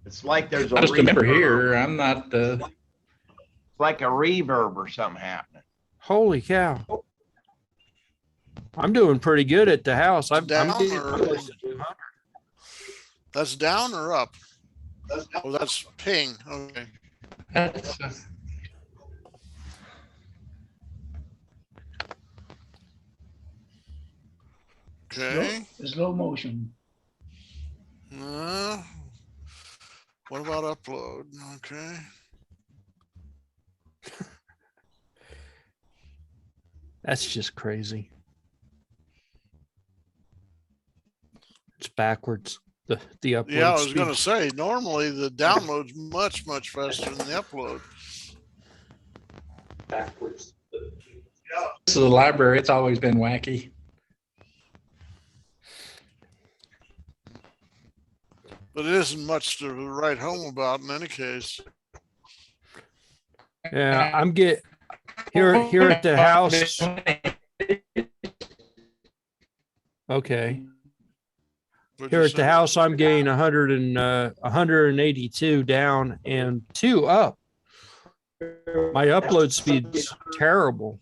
It's like there's I'm just a member reverb. here. I'm not, It's like a reverb or something happening. Holy cow. I'm doing pretty good at the house. I'm Down getting or- close to 200. That's down or up? Oh, that's ping. Okay. that's, Okay. Slow motion. What about upload? Okay. That's just crazy. It's backwards. The upload Yeah, I was speed. gonna say, normally the download's much, much faster than the upload. backwards. this is a library. It's always been wacky. But it isn't much to write home about in any case. Yeah, I'm here at the house. Okay. What'd Here you at the say? house, I'm getting 182 down and 2 up. My upload speed's terrible.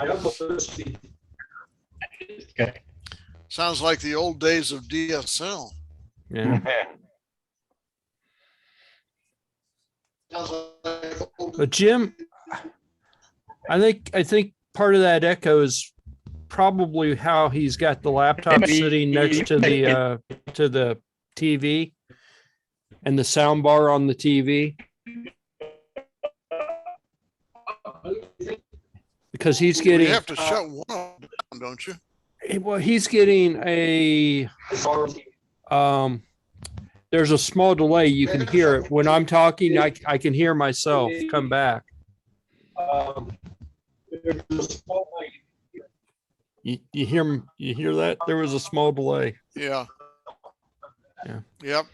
Okay. Sounds like the old days of DSL. Yeah. But Jim, I think part of that echo is probably how he's got the laptop sitting next to the TV and the sound bar on the TV. Because he's You getting have to shut one of them down, don't you? well, he's getting there's a small delay. You can hear it when I'm talking. I can hear myself come back. You hear that? There was a small delay. Yeah. Yeah. Yep.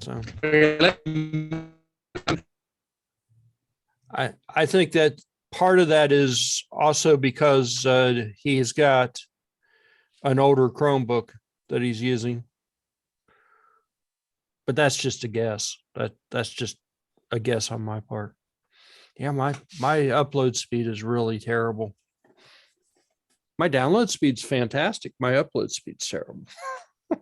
So I think that part of that is also because he's got an older Chromebook that he's using. But that's just a guess. That's just a guess on my part. Yeah, my upload speed is really terrible. My download speed's fantastic. My upload speed's terrible. You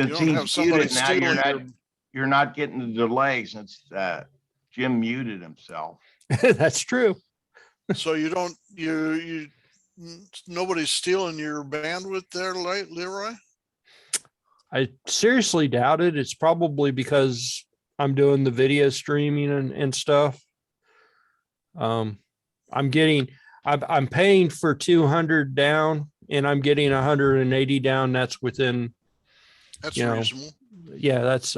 Since don't he's have somebody muted now, stealing you're not getting the delay since Jim muted himself. That's true. so you don't, nobody's stealing your bandwidth there, Leroy? I seriously doubt it. It's probably because I'm doing the video streaming and stuff. I'm paying for 200 down and I'm getting 180 down. That's within, That's you know, reasonable. yeah, that's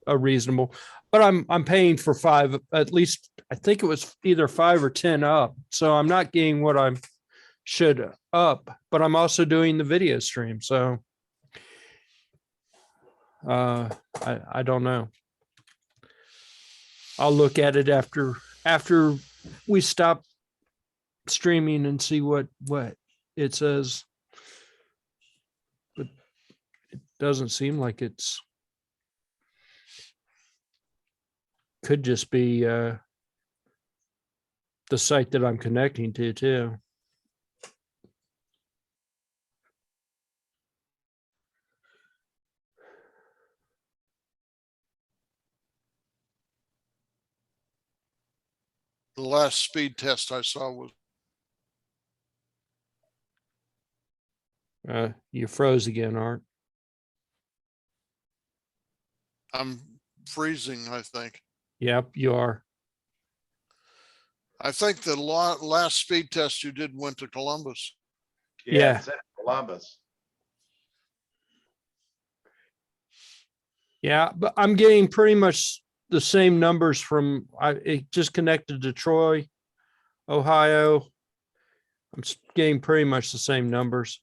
a reasonable, but I'm paying for 5, at least I think it was either 5 or 10 up. So I'm not getting what I should up, but I'm also doing the video stream. So I don't know. I'll look at it after we stop streaming and see what it says. But it doesn't seem like it's could just be the site that I'm connecting to too. The last speed test I saw was, You froze again, Art. I'm freezing, I think. Yep, you are. I think the last speed test you did went to Columbus. Yeah. It's at Columbus. Yeah, but I'm getting pretty much the same numbers from it just connected to Troy, Ohio. I'm getting pretty much the same numbers.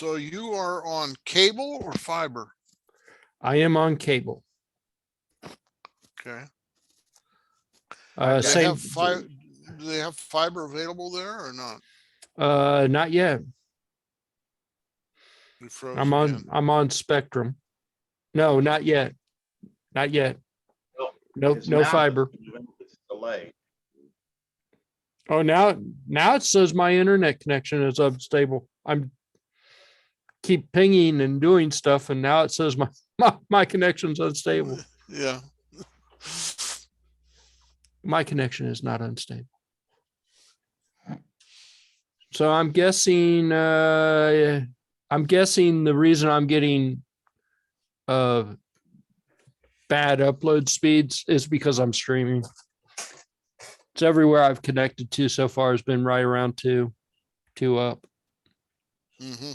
So you are on cable or fiber? I am on cable. Okay. Uh, Do they same, have fiber? Do they have fiber available there or not? not yet. You froze again. I'm on Spectrum. No, not yet. Not yet. No, It's no now- fiber. It's delayed. Oh, now it says my internet connection is unstable. I'm keep pinging and doing stuff, and now it says my connection's unstable. Yeah. My connection is not unstable. So I'm guessing the reason I'm getting bad upload speeds is because I'm streaming. It's everywhere I've connected to so far has been right around two up. Mm-hmm.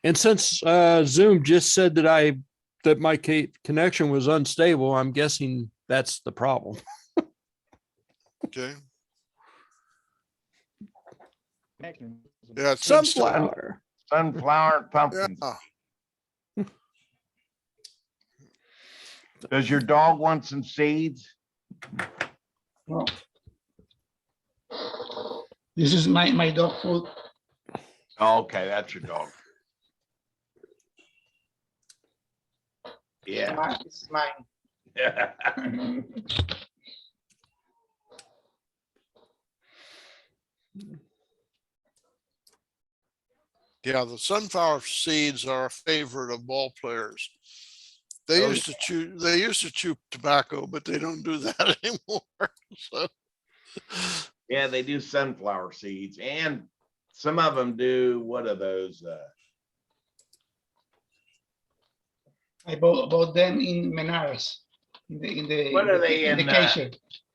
And since Zoom just said that my connection was unstable, I'm guessing that's the problem. Okay. Yeah, it's been still- Sunflower. Sunflower pumpkins. Yeah. Does your dog want some seeds? Well, this is my dog food. Oh, okay, that's your dog. Yeah. This is mine. Yeah, the sunflower seeds are a favorite of ball players. They Oh, used to chew tobacco, but they don't do that anymore. So Yeah, they do sunflower seeds, and some of them do, what are those? I bought them in Menards. In What are they in the in, Acacia.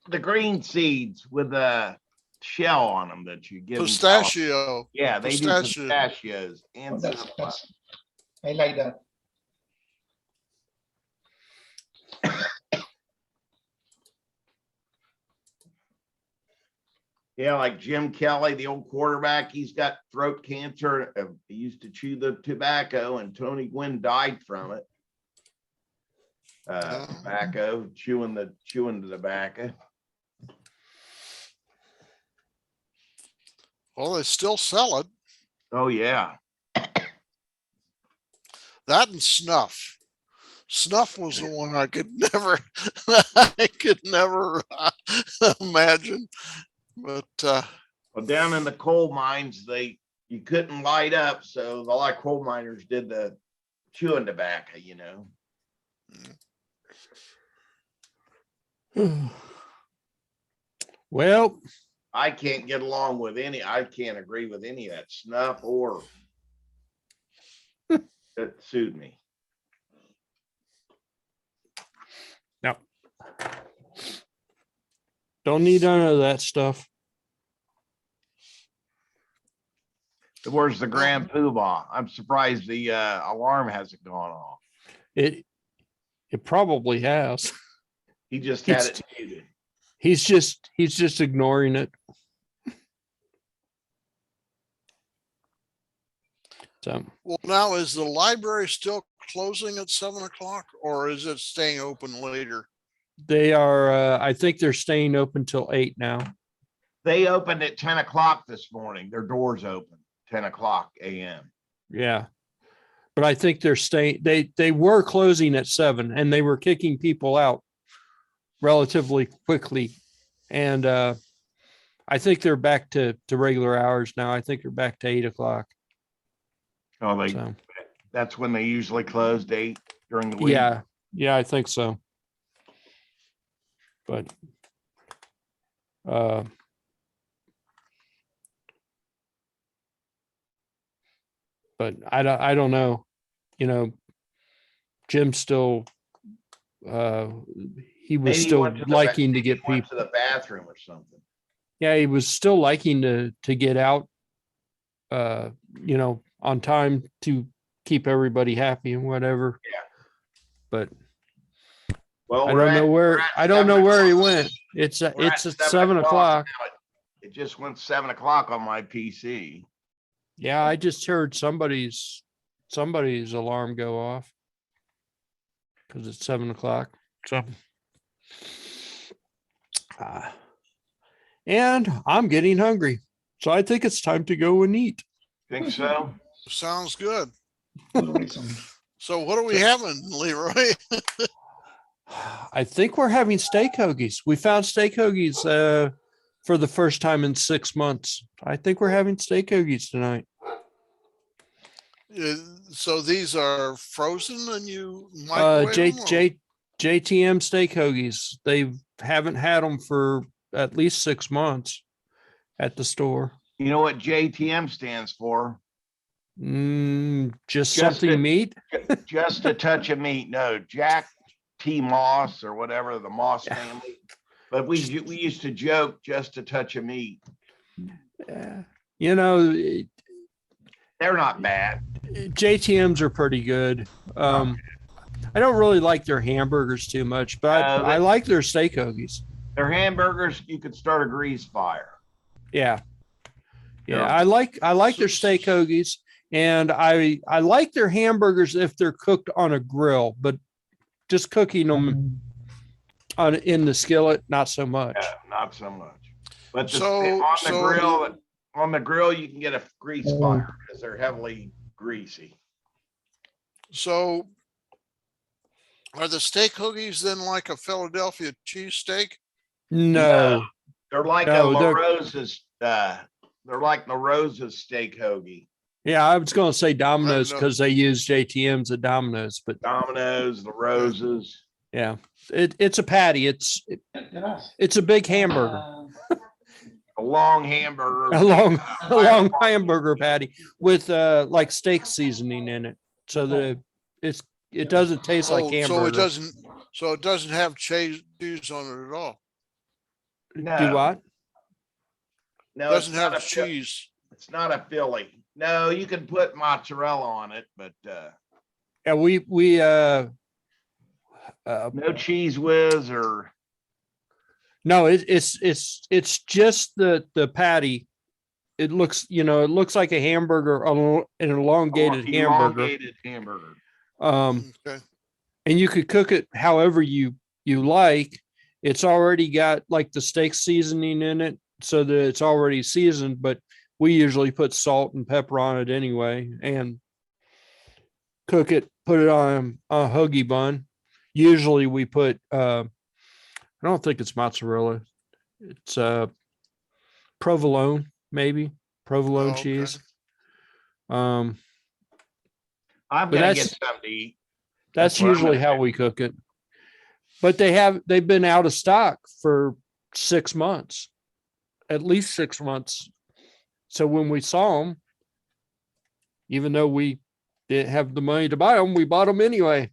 The green seeds with a shell on them that you give. 'em pistachio. Yeah, they do Pistachio. pistachios Oh, and that's I like that. yeah, like Jim Kelly, the old quarterback, he's got throat cancer. He used to chew the tobacco, and Tony Gwynn died from it. Oh. Tobacco, chewing the tobacco. Well, they still sell it. Oh yeah, That and snuff. Snuff was the one I could never, imagine. But well, down in the coal mines, you couldn't light up, so a lot of coal miners did the chewing tobacco. Well, I can't get along with I can't agree with any of that snuff or that suit me. no. Don't need none of that stuff. Where's the grand poobah? I'm surprised the alarm hasn't gone off. It probably has. He just had It's- it muted. He's just ignoring it. So well, now is the library still closing at 7 o'clock, or is it staying open later? they are I think they're staying open till 8 now. They opened at 10 o'clock this morning. Their doors open 10 o'clock a.m. Yeah. But I think they're staying they were closing at 7 and they were kicking people out relatively quickly. And I think they're back to regular hours now. I think they're back to 8 o'clock. Oh, So that's when they usually closed 8 during the week. yeah, I think so. But I don't know. Jim's still he was Maybe he still went to the liking to maybe get he went people. to the bathroom or something. Yeah, he was still liking to get out on time to keep everybody happy and whatever. Yeah. But Well, I don't know where he went. It's We're at 7 7 o'clock. now. It just went 7 o'clock on my PC. Yeah, I just heard somebody's alarm go off because it's 7 o'clock. So, and I'm getting hungry, so I think it's time to go and eat. Think so? Sounds good. Good reason. So what are we having, Leroy? I think we're having steak hoagies. We found steak hoagies for the first time in 6 months. I think we're having steak hoagies tonight. So these are frozen and you microwave them, or- JTM steak hoagies. They haven't had them for at least 6 months at the store. You know what JTM stands for? Just Just something a- meat. Just a touch of meat. No, Jack T. Moss or whatever, the Moss family. But we used to joke, just a touch of meat. Yeah. You know, They're not bad. JTMs are pretty good. I don't really like their hamburgers too much, but I like their steak hoagies. Their hamburgers, you could start a grease fire. Yeah. Yeah, Yeah. I like their steak hoagies, and I like their hamburgers if they're cooked on a grill, but just cooking them in the skillet, not so much. Yeah, not so much. But So- on the grill, you can get a grease fire because they're heavily greasy. So are the steak hoagies then like a Philadelphia cheesesteak? No, They're like No, a La they're- Rosa's, they're like La Rosa's steak hoagie. yeah, I was going to say Domino's know. because they use JTMs at Domino's, but Domino's, La Rosa's. yeah, it's a patty. It's a big hamburger, A long hamburger. a long hamburger patty with like steak seasoning in it, so that it doesn't taste like Oh, hamburger. so it doesn't have cheese on it at all. No, Do what? no, it's Doesn't not have a Phil- cheese. It's not a Philly. No, you can put mozzarella on it, but Yeah, we no cheese whiz or no, it's just the patty. It looks like a hamburger, an elongated hamburger. elongated hamburger. Okay. And you could cook it however you like. It's already got like the steak seasoning in it, so that it's already seasoned, but we usually put salt and pepper on it anyway and cook it, put it on a hoagie bun. Usually we put I don't think it's mozzarella. It's provolone, maybe provolone Oh, okay. cheese. I'm But gonna that's- get some to eat. That's what I'm usually gonna how do. we cook it. But they've been out of stock for 6 months, at least 6 months. So when we saw them, even though we didn't have the money to buy them, we bought them anyway.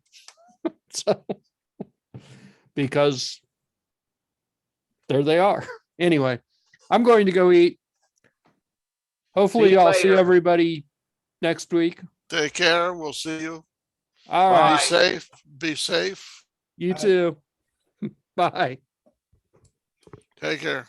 So because there they are. Anyway, I'm going to go eat. Hopefully See you I'll see later. everybody next week. Take care. We'll see you. All Bye. right. Be safe. Be safe. You too. Bye. Take care.